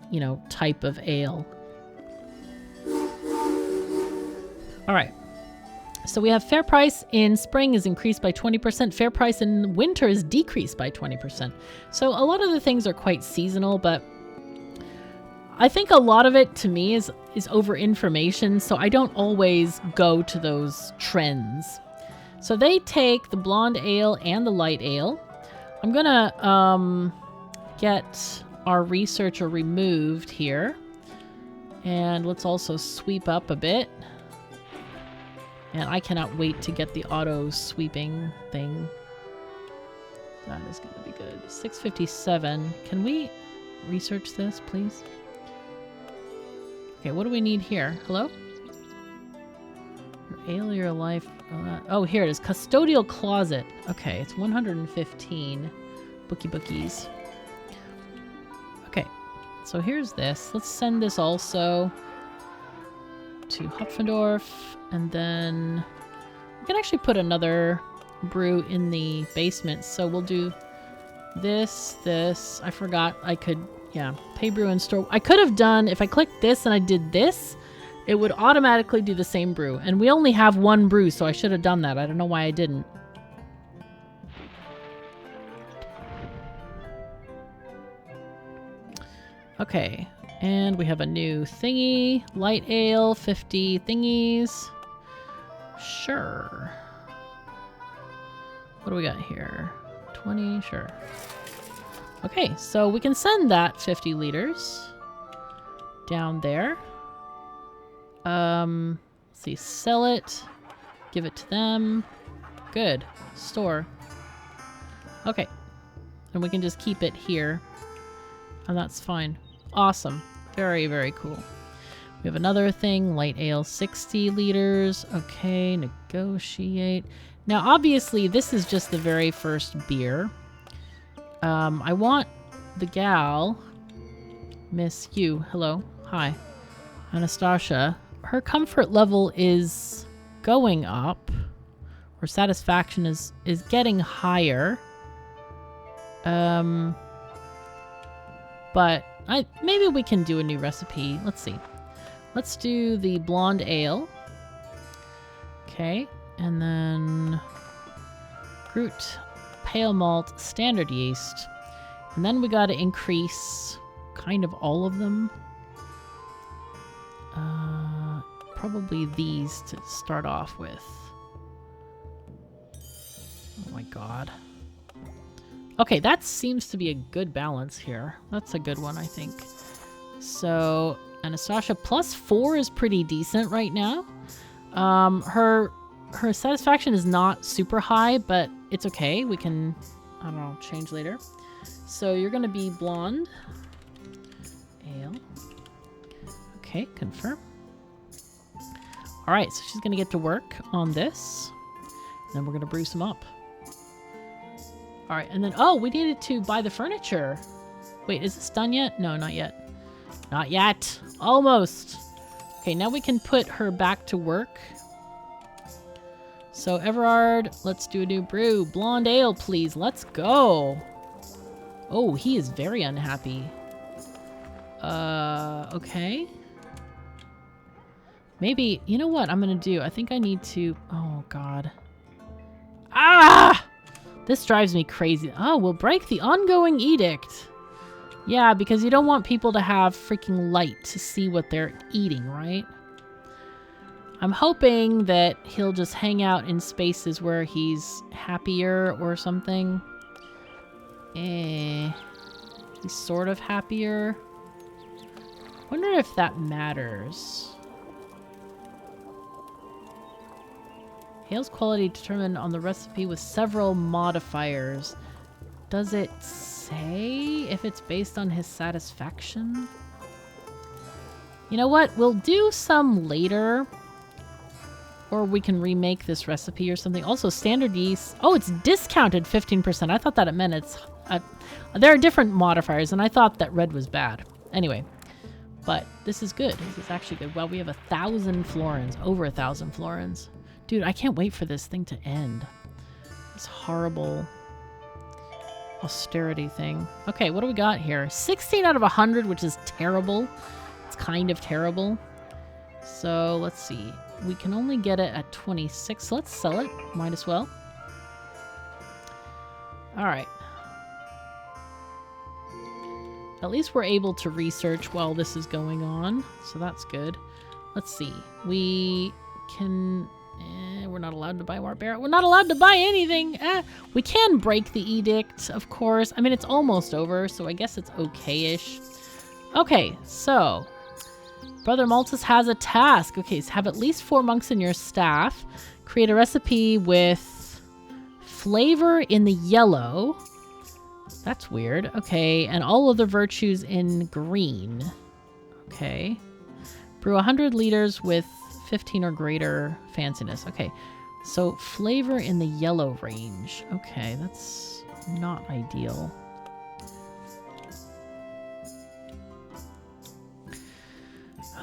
you know, type of ale. All right. So we have fair price in spring is increased by 20%. Fair price in winter is decreased by 20%. So a lot of the things are quite seasonal, but I think a lot of it to me is over information. So I don't always go to those trends. So they take the blonde ale and the light ale. I'm gonna get our researcher removed here. And let's also sweep up a bit. And I cannot wait to get the auto sweeping thing. That is going to be good. 657. Can we research this, please? Okay, what do we need here? Hello? Your ale, your life. Oh, here it is. Custodial closet. Okay, it's 115. Bookies. Okay, so here's this. Let's send this also to Hopfendorf, and then we can actually put another brew in the basement. So we'll do this. I forgot I could, yeah, pay brew and store. I could have done, if I clicked this and I did this, it would automatically do the same brew. And we only have one brew, so I should have done that. I don't know why I didn't. Okay. And we have a new thingy. Light ale, 50 thingies. Sure. What do we got here? 20, sure. Okay, so we can send that 50 liters down there. Let's see, sell it. Give it to them. Good. Store. Okay. And we can just keep it here. And that's fine. Awesome. Very, very cool. We have another thing. Light ale, 60 liters. Okay, negotiate. Now, obviously, this is just the very first beer. I want the gal, Miss Yu. Hello. Hi. Anastasia. Her comfort level is going up. Her satisfaction is getting higher. But maybe we can do a new recipe. Let's see. Let's do the blonde ale. Okay. And then Groot, pale malt, standard yeast. And then we got to increase kind of all of them. Probably these to start off with. Oh my god. Okay, that seems to be a good balance here. That's a good one, I think. So, Anastasia, +4 is pretty decent right now. Her satisfaction is not super high, but it's okay. We can, I don't know, change later. So you're going to be blonde. Ale. Okay, confirm. All right, so she's going to get to work on this. And then we're going to brew some up. All right, and then, oh, we needed to buy the furniture. Wait, is this done yet? No, not yet. Not yet. Almost. Okay, now we can put her back to work. So Everard, let's do a new brew. Blonde ale, please. Let's go. Oh, he is very unhappy. Okay. Maybe, you know what I'm gonna do? I think I need to... Oh, God. Ah! This drives me crazy. Oh, we'll break the ongoing edict. Yeah, because you don't want people to have freaking light to see what they're eating, right? I'm hoping that he'll just hang out in spaces where he's happier or something. He's sort of happier. Wonder if that matters. Ale's quality determined on the recipe with several modifiers. Does it say if it's based on his satisfaction? You know what? We'll do some later. Or we can remake this recipe or something. Also, standard yeast. Oh, it's discounted 15%. I thought that it meant it's... there are different modifiers, and I thought that red was bad. Anyway. But this is good. This is actually good. Well, we have 1,000 florins. Over 1,000 florins. Dude, I can't wait for this thing to end. This horrible austerity thing. Okay, what do we got here? 16 out of 100, which is terrible. It's kind of terrible. So, let's see. We can only get it at 26, so let's sell it. Might as well. Alright. At least we're able to research while this is going on, so that's good. Let's see. We can... we're not allowed to buy more barrel. We're not allowed to buy anything! We can break the edict, of course. I mean, it's almost over, so I guess it's okay-ish. Okay, so... Brother Maltus has a task. Okay, so have at least 4 monks in your staff. Create a recipe with flavor in the yellow. That's weird. Okay, and all other virtues in green. Okay. Brew 100 liters with 15 or greater fanciness. Okay, so flavor in the yellow range. Okay, that's not ideal.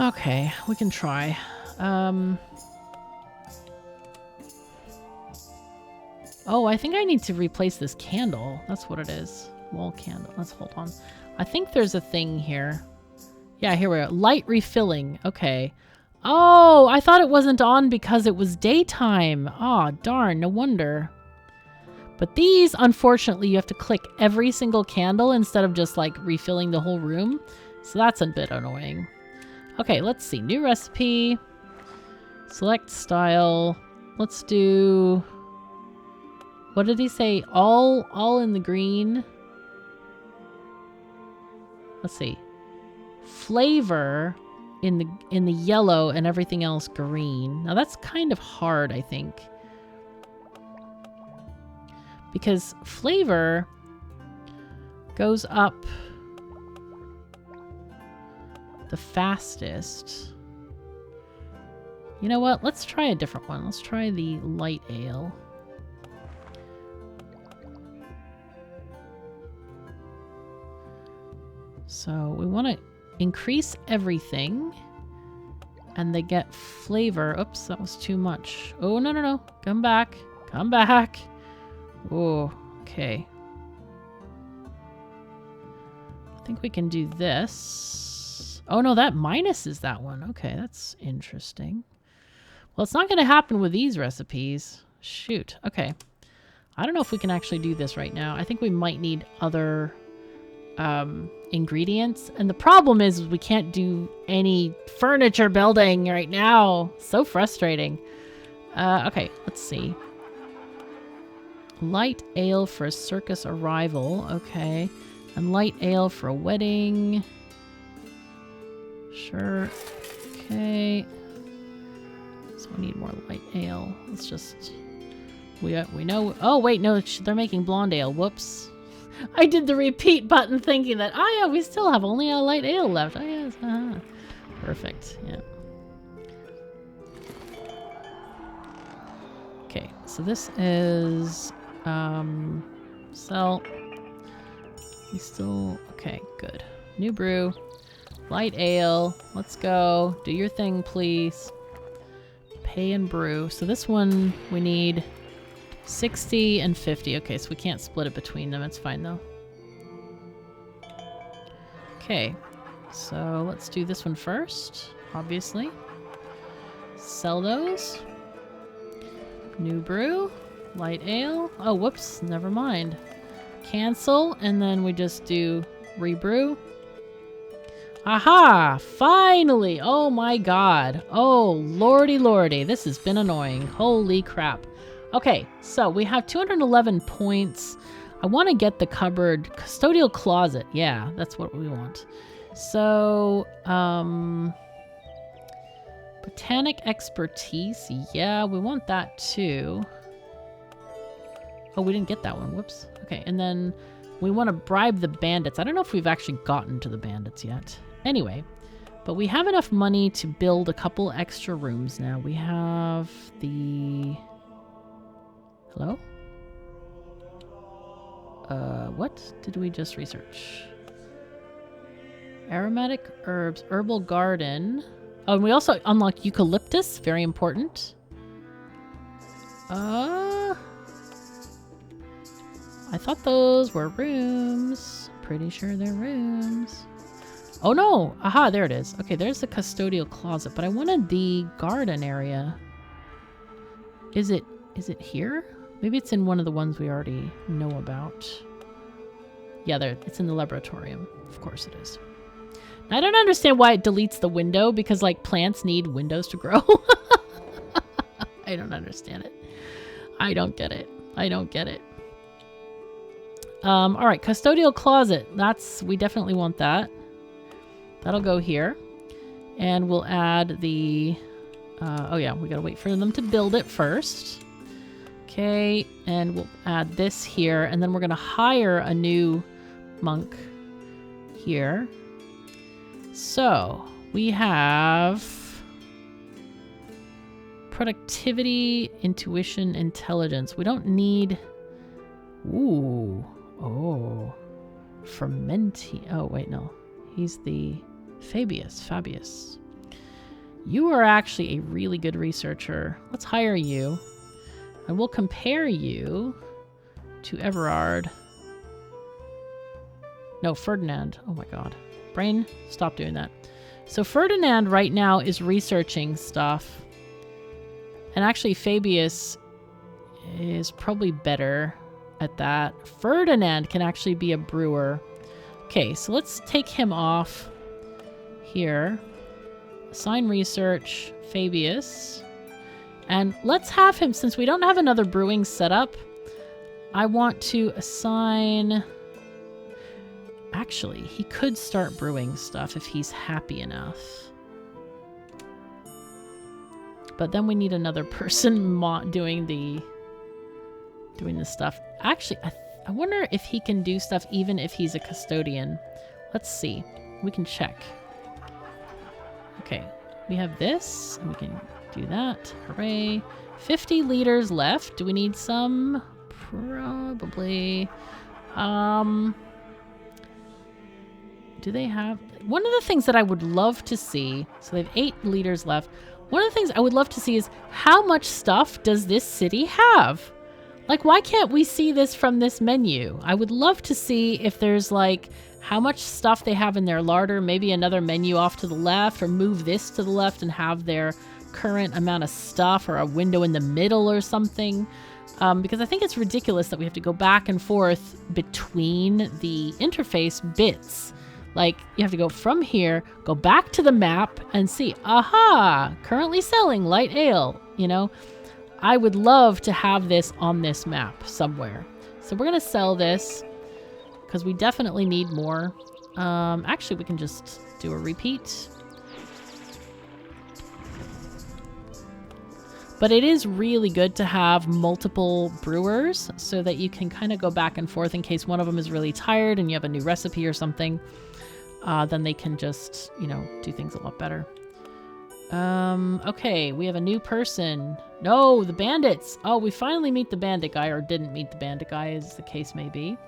Okay, we can try. Oh, I think I need to replace this candle. That's what it is. Wall candle. Let's hold on. I think there's a thing here. Yeah, here we are. Light refilling. Okay. Oh, I thought it wasn't on because it was daytime. Aw, darn. No wonder. But these, unfortunately, you have to click every single candle instead of just, like, refilling the whole room. So that's a bit annoying. Okay, let's see. New recipe. Select style. Let's do... What did he say? All in the green. Let's see. Flavor in the yellow and everything else green. Now that's kind of hard, I think. Because flavor goes up the fastest. You know what? Let's try a different one. Let's try the light ale. So we want to increase everything and they get flavor. Oops, that was too much. Oh, no, no, no. Come back. Come back. Oh, okay. I think we can do this. Oh, no, that minuses that one. Okay, that's interesting. Well, it's not going to happen with these recipes. Shoot. Okay. I don't know if we can actually do this right now. I think we might need other ingredients. And the problem is we can't do any furniture building right now. So frustrating. Okay, let's see. Light ale for a circus arrival. Okay. And light ale for a wedding. Sure. Okay. So we need more light ale. Let's just... We know... Oh, wait, no, they're making blonde ale. Whoops. I did the repeat button thinking that, oh yeah, we still have only a light ale left. Oh yes, perfect, yeah. Okay, so this is, sell. We still, okay, good. New brew, light ale, let's go. Do your thing, please. Pay and brew. So this one we need 60 and 50. Okay, so we can't split it between them. It's fine though. Okay, so let's do this one first, obviously. Sell those. New brew. Light ale. Oh, whoops, never mind. Cancel, and then we just do rebrew. Aha! Finally! Oh my god. Oh, lordy lordy. This has been annoying. Holy crap. Okay, so we have 211 points. I want to get the cupboard. Custodial closet. Yeah, that's what we want. So, botanic expertise. Yeah, we want that too. Oh, we didn't get that one. Whoops. Okay, and then we want to bribe the bandits. I don't know if we've actually gotten to the bandits yet. Anyway, but we have enough money to build a couple extra rooms now. We have the... Hello? What did we just research? Aromatic herbs, herbal garden. Oh, and we also unlocked eucalyptus. Very important. I thought those were rooms. Pretty sure they're rooms. Oh no! Aha, there it is. Okay, there's the custodial closet, but I wanted the garden area. Is it here? Maybe it's in one of the ones we already know about. Yeah, there. It's in the laboratorium. Of course it is. I don't understand why it deletes the window, because like plants need windows to grow. I don't understand it. I don't get it. I don't get it. All right, custodial closet. We definitely want that. That'll go here. And we'll add the, oh yeah, we gotta wait for them to build it first. Okay, and we'll add this here, and then we're gonna hire a new monk here. So, we have productivity, intuition, intelligence. We don't need, ooh, oh, fermenting. Oh, wait, no. He's the Fabius. You are actually a really good researcher. Let's hire you. And we'll compare you to Everard. No, Ferdinand. Oh my god. Brain, stop doing that. So Ferdinand right now is researching stuff. And actually Fabius is probably better at that. Ferdinand can actually be a brewer. Okay, so let's take him off here. Assign research, Fabius. And let's have him, since we don't have another brewing setup, I want to assign... Actually, he could start brewing stuff if he's happy enough. But then we need another person doing the stuff. Actually, I wonder if he can do stuff even if he's a custodian. Let's see. We can check. Okay, we have this, and we can do that. Hooray. 50 liters left. Do we need some? Probably. Do they have... One of the things that I would love to see... So they have 8 liters left. One of the things I would love to see is how much stuff does this city have? Like, why can't we see this from this menu? I would love to see if there's, like, how much stuff they have in their larder, maybe another menu off to the left, or move this to the left and have their current amount of stuff, or a window in the middle or something. Because I think it's ridiculous that we have to go back and forth between the interface bits. Like, you have to go from here, go back to the map, and see, aha, currently selling light ale, you know? I would love to have this on this map somewhere. So we're going to sell this, because we definitely need more. Actually, we can just do a repeat. But it is really good to have multiple brewers, so that you can kind of go back and forth in case one of them is really tired and you have a new recipe or something. Then they can just, you know, do things a lot better. Okay, we have a new person. No, the bandits. Oh, we finally meet the bandit guy, or didn't meet the bandit guy, as the case may be.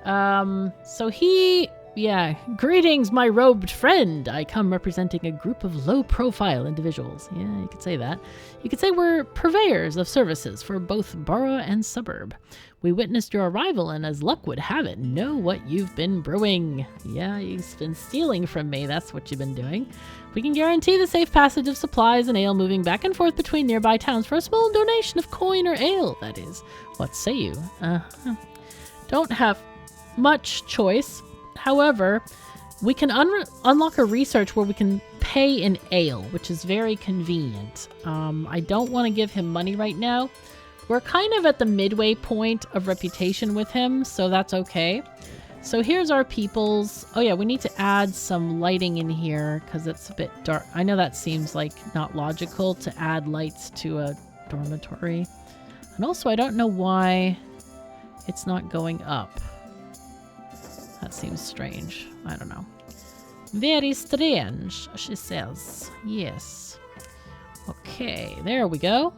So he Yeah. Greetings, my robed friend. I come representing a group of low-profile individuals. Yeah, you could say that. You could say we're purveyors of services for both borough and suburb. We witnessed your arrival and, as luck would have it, know what you've been brewing. Yeah, you've been stealing from me. That's what you've been doing. We can guarantee the safe passage of supplies and ale moving back and forth between nearby towns for a small donation of coin or ale, that is. What say you? Don't have much choice. However, we can unlock a research where we can pay in ale, which is very convenient. I don't want to give him money right now. We're kind of at the midway point of reputation with him, so that's okay. So here's our peoples. Oh yeah, we need to add some lighting in here because it's a bit dark. I know that seems like not logical to add lights to a dormitory. And also, I don't know why it's not going up. That seems strange. I don't know. Very strange, she says. Yes. Okay, there we go.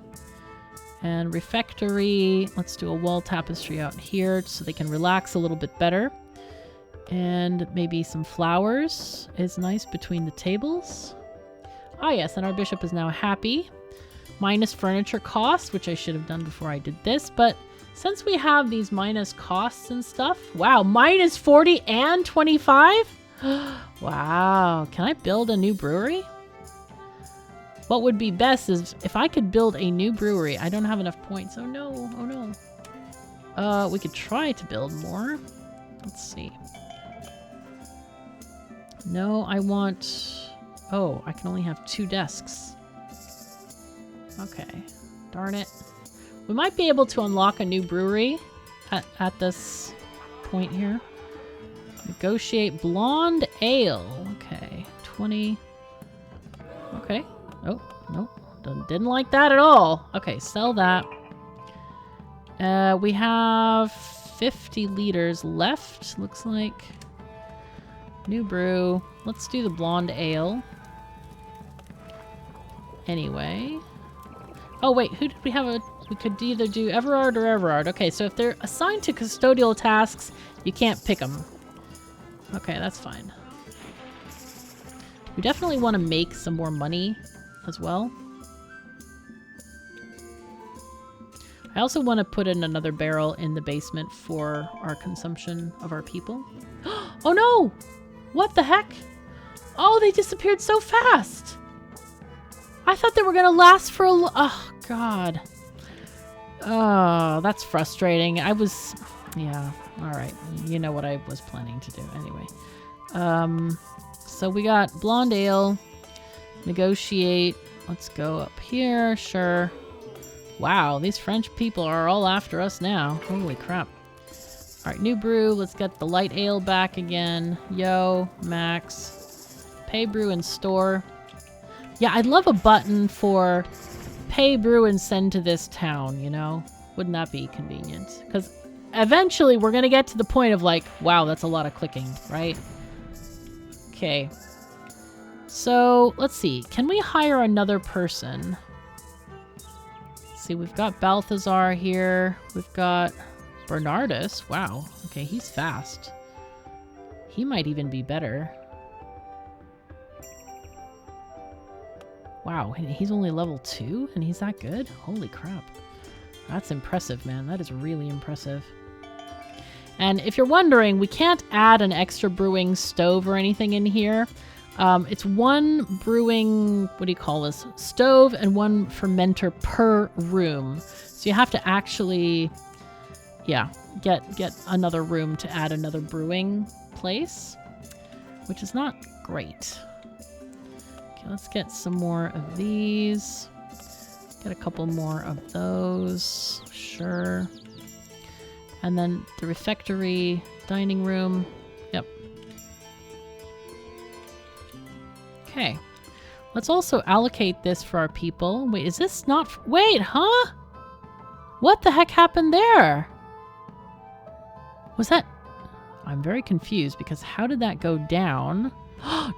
And refectory, let's do a wall tapestry out here so they can relax a little bit better. And maybe some flowers is nice between the tables. Ah yes, and our bishop is now happy. Minus furniture costs, which I should have done before I did this, but since we have these minus costs and stuff, wow, minus 40 and 25? Wow, can I build a new brewery? What would be best is if I could build a new brewery. I don't have enough points. Oh no, oh no. We could try to build more. Let's see. No, I want... Oh, I can only have 2 desks. Okay, darn it. We might be able to unlock a new brewery at this point here. Negotiate blonde ale. Okay, 20. Okay. Oh, no. Didn't like that at all. Okay, sell that. We have 50 liters left, looks like. New brew. Let's do the blonde ale. Anyway. Oh, wait. Who did we have? We could either do Everard or Everard. Okay, so if they're assigned to custodial tasks, you can't pick them. Okay, that's fine. We definitely want to make some more money as well. I also want to put in another barrel in the basement for our consumption of our people. Oh no! What the heck? Oh, they disappeared so fast! I thought they were gonna last for a oh, God. Oh, that's frustrating. Yeah, alright. You know what I was planning to do anyway. So we got blonde ale. Negotiate. Let's go up here. Sure. Wow, these French people are all after us now. Holy crap. Alright, new brew. Let's get the light ale back again. Yo, max. Pay brew and store. Yeah, I'd love a button for pay brew and send to this town, you know? Wouldn't that be convenient? Because eventually we're going to get to the point of like, wow, that's a lot of clicking, right? Okay. So, let's see. Can we hire another person? Let's see, we've got Balthazar here. We've got Bernardus. Wow. Okay, he's fast. He might even be better. Wow, he's only level 2 and he's that good? Holy crap. That's impressive, man. That is really impressive. And if you're wondering, we can't add an extra brewing stove or anything in here. It's one brewing, what do you call this? Stove and one fermenter per room. So you have to actually, yeah, get another room to add another brewing place, which is not great. Okay, let's get some more of these. Get a couple more of those. Sure. And then the refectory, dining room. Yep. Okay. Let's also allocate this for our people. Wait, is this not... Wait, huh? What the heck happened there? Was that... I'm very confused because how did that go down?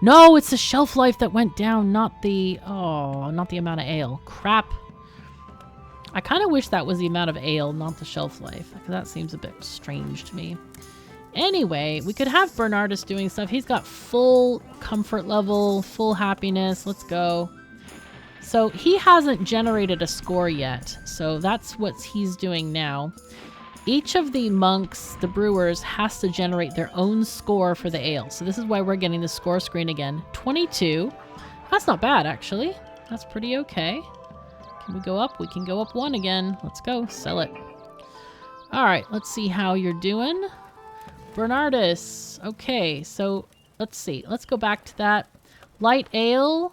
No, it's the shelf life that went down, not the... Oh, not the amount of ale. Crap. I kind of wish that was the amount of ale, not the shelf life. That seems a bit strange to me. Anyway, we could have Bernardus doing stuff. He's got full comfort level, full happiness. Let's go. So he hasn't generated a score yet. So that's what he's doing now. Each of the monks, the brewers, has to generate their own score for the ale. So this is why we're getting the score screen again. 22. That's not bad, actually. That's pretty okay. Can we go up? We can go up 1 again. Let's go. Sell it. All right. Let's see how you're doing. Bernardus. Okay. So let's see. Let's go back to that. Light ale.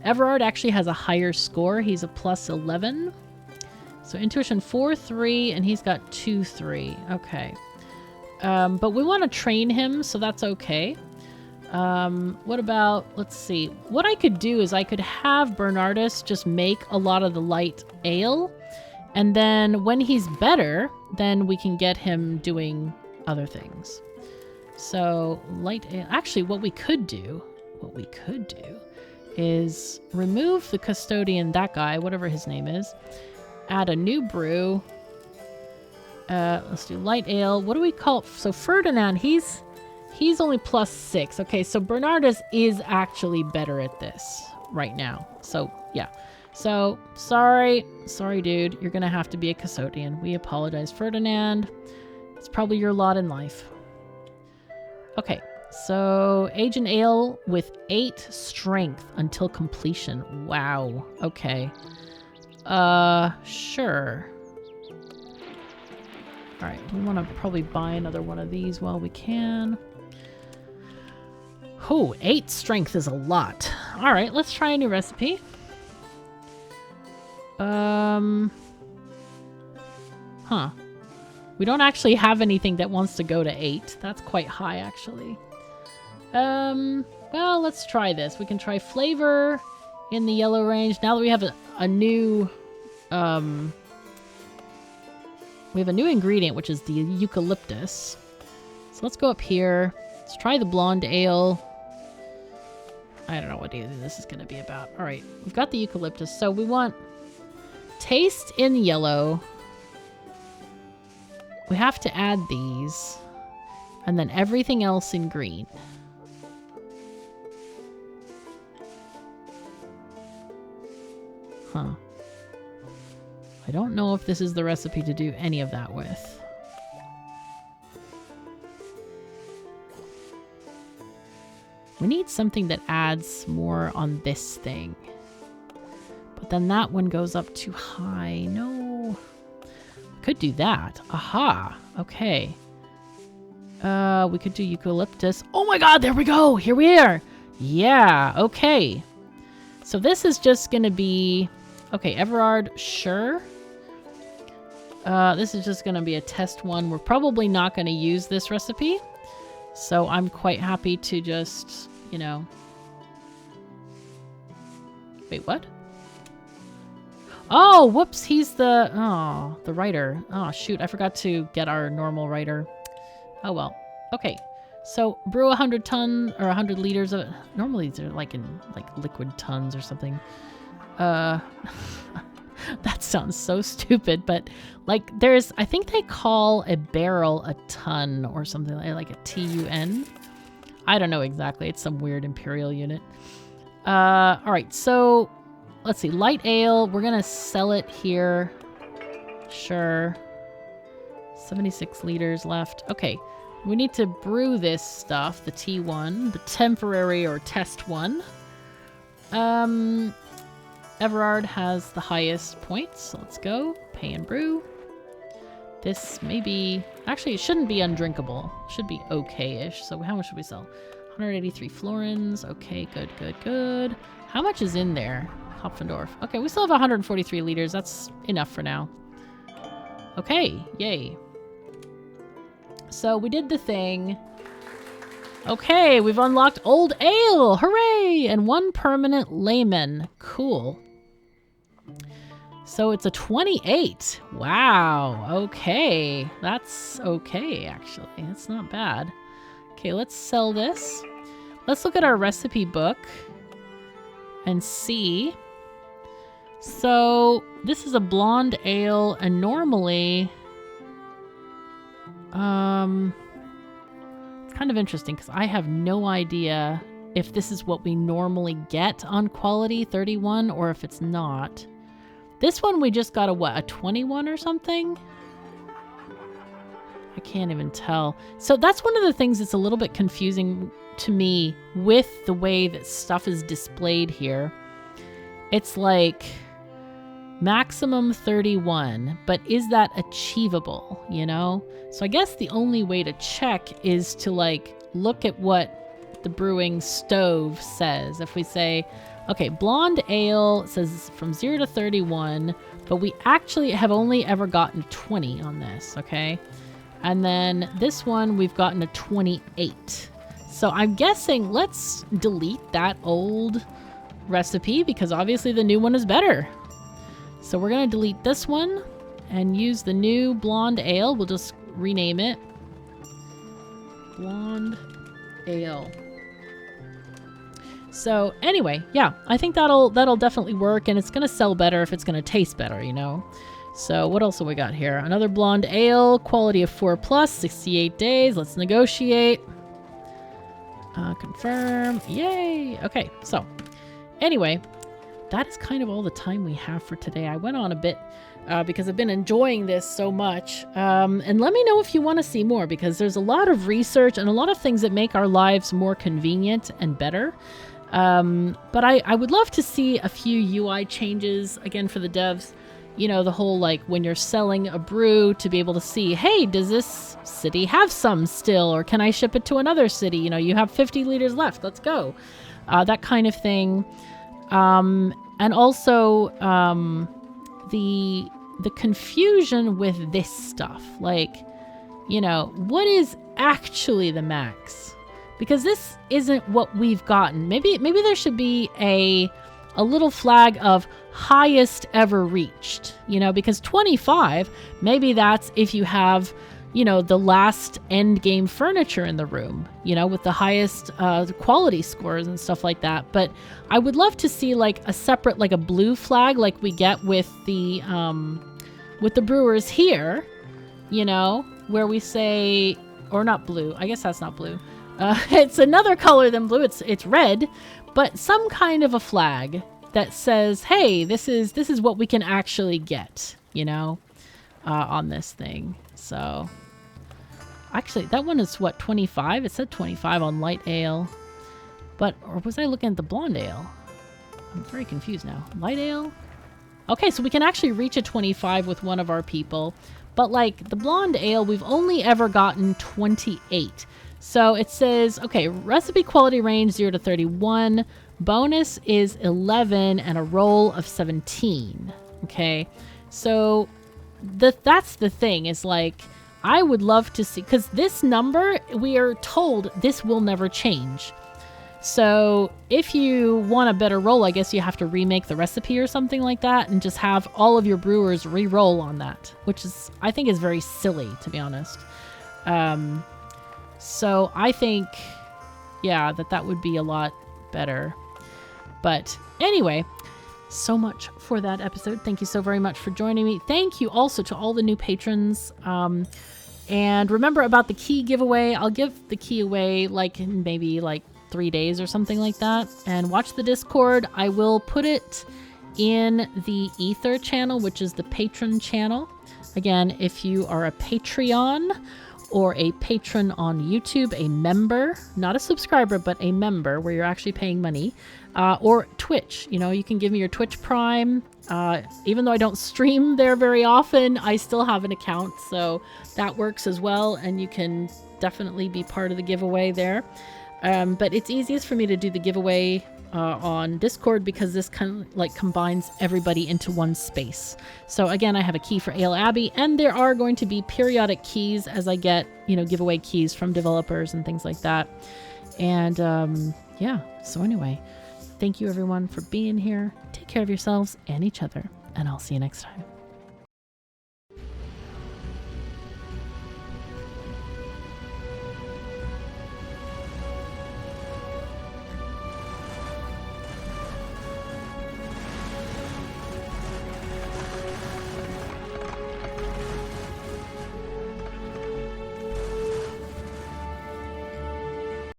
Everard actually has a higher score. He's a plus 11. So intuition 4-3, and he's got 2-3. Okay. But we want to train him, so that's okay. What about, let's see. What I could do is I could have Bernardus just make a lot of the light ale, and then when he's better, then we can get him doing other things. So light ale. Actually, what we could do is remove the custodian, that guy, whatever his name is. Add a new brew. Let's do light ale. What do we call it? So Ferdinand, he's only plus 6. Okay, so Bernardus is actually better at this right now. So yeah. So sorry dude, you're gonna have to be a custodian. We apologize, Ferdinand. It's probably your lot in life. Okay, so age an ale with 8 strength until completion. Wow. Okay. Sure. Alright, we want to probably buy another one of these while we can. Oh, 8 strength is a lot. Alright, let's try a new recipe. Huh. We don't actually have anything that wants to go to 8. That's quite high, actually. Well, let's try this. We can try flavor in the yellow range. Now that we have a new, we have a new ingredient, which is the eucalyptus. So let's go up here. Let's try the blonde ale. I don't know what either this is going to be about. All right, we've got the eucalyptus. So we want taste in yellow. We have to add these. And then everything else in green. Huh. I don't know if this is the recipe to do any of that with. We need something that adds more on this thing. But then that one goes up too high. No. Could do that. Aha. Okay. We could do eucalyptus. Oh my god, there we go. Here we are. Yeah, okay. So this is just going to be... Okay, Everard, sure. This is just going to be a test one. We're probably not going to use this recipe. So I'm quite happy to just, you know... Wait, what? Oh, whoops, he's the... Oh, the writer. Oh, shoot, I forgot to get our normal writer. Oh, well. Okay, so brew 100 ton or 100 liters of it. Normally they're like in like liquid tons or something. That sounds so stupid, but like there's, I think they call a barrel a ton or something like a TUN. I don't know exactly. It's some weird imperial unit. All right, so let's see. Light ale. We're gonna sell it here. Sure. 76 liters left. Okay. We need to brew this stuff, the T1, the temporary or test one. Everard has the highest points, so let's go. Pay and brew. This may be... Actually, it shouldn't be undrinkable. It should be okay-ish. So how much should we sell? 183 florins. Okay, good, good, good. How much is in there? Hopfendorf. Okay, we still have 143 liters. That's enough for now. Okay, yay. So we did the thing. Okay, we've unlocked Old Ale. Hooray! And 1 permanent layman. Cool. So it's a 28. Wow. Okay. That's okay, actually. That's not bad. Okay, let's sell this. Let's look at our recipe book and see. So this is a blonde ale, and normally... kind of interesting because I have no idea if this is what we normally get on quality 31 or if it's not. This one we just got a 21 or something? I can't even tell. So that's one of the things that's a little bit confusing to me with the way that stuff is displayed here. It's like maximum 31, but is that achievable, you know? So I guess the only way to check is to like look at what the brewing stove says. If we say, okay, blonde ale says from 0 to 31, but we actually have only ever gotten 20 on this, okay? And then this one, we've gotten a 28. So I'm guessing let's delete that old recipe because obviously the new one is better. So we're going to delete this one and use the new blonde ale. We'll just rename it blonde ale. So anyway, yeah, I think that'll definitely work, and it's going to sell better if it's going to taste better, you know? So what else have we got here? Another blonde ale, quality of 4+, 68 days. Let's negotiate. Confirm. Yay! Okay, so anyway, that is kind of all the time we have for today. I went on a bit because I've been enjoying this so much. And let me know if you want to see more, because there's a lot of research and a lot of things that make our lives more convenient and better. But I would love to see a few UI changes, again, for the devs. You know, the whole, like, when you're selling a brew, to be able to see, hey, does this city have some still? Or can I ship it to another city? You know, you have 50 liters left. Let's go. That kind of thing. And also the confusion with this stuff. Like, you know, what is actually the max? Because this isn't what we've gotten. Maybe there should be a little flag of highest ever reached, you know, because 25, maybe that's if you have, you know, the last end game furniture in the room, you know, with the highest quality scores and stuff like that. But I would love to see like a separate, like a blue flag, like we get with the brewers here, you know, where we say, or not blue, I guess that's not blue. It's another color than blue. It's red, but some kind of a flag that says, hey, this is what we can actually get, you know, on this thing. So actually that one is what, 25? It said 25 on light ale, but, or was I looking at the blonde ale? I'm very confused now. Light ale? Okay, so we can actually reach a 25 with one of our people, but like the blonde ale, we've only ever gotten 28. So it says, okay, recipe quality range 0 to 31. Bonus is 11 and a roll of 17. Okay, so that's the thing, is like, I would love to see, because this number, we are told this will never change. So if you want a better roll, I guess you have to remake the recipe or something like that and just have all of your brewers re-roll on that, which is, I think, is very silly, to be honest. So I think, yeah, that would be a lot better. But anyway, so much for that episode. Thank you so very much for joining me. Thank you also to all the new patrons. And remember about the key giveaway. I'll give the key away like in maybe like 3 days or something like that. And watch the Discord. I will put it in the Ether channel, which is the patron channel. Again, if you are a Patreon or a patron on YouTube, a member, not a subscriber, but a member where you're actually paying money, or Twitch, you know, you can give me your Twitch Prime. Even though I don't stream there very often, I still have an account, so that works as well, and you can definitely be part of the giveaway there. But it's easiest for me to do the giveaway on Discord because this kind of like combines everybody into one space. So again, I have a key for Ale Abbey, and there are going to be periodic keys as I get, you know, giveaway keys from developers and things like that. And yeah, so anyway, thank you everyone for being here. Take care of yourselves and each other, and I'll see you next time.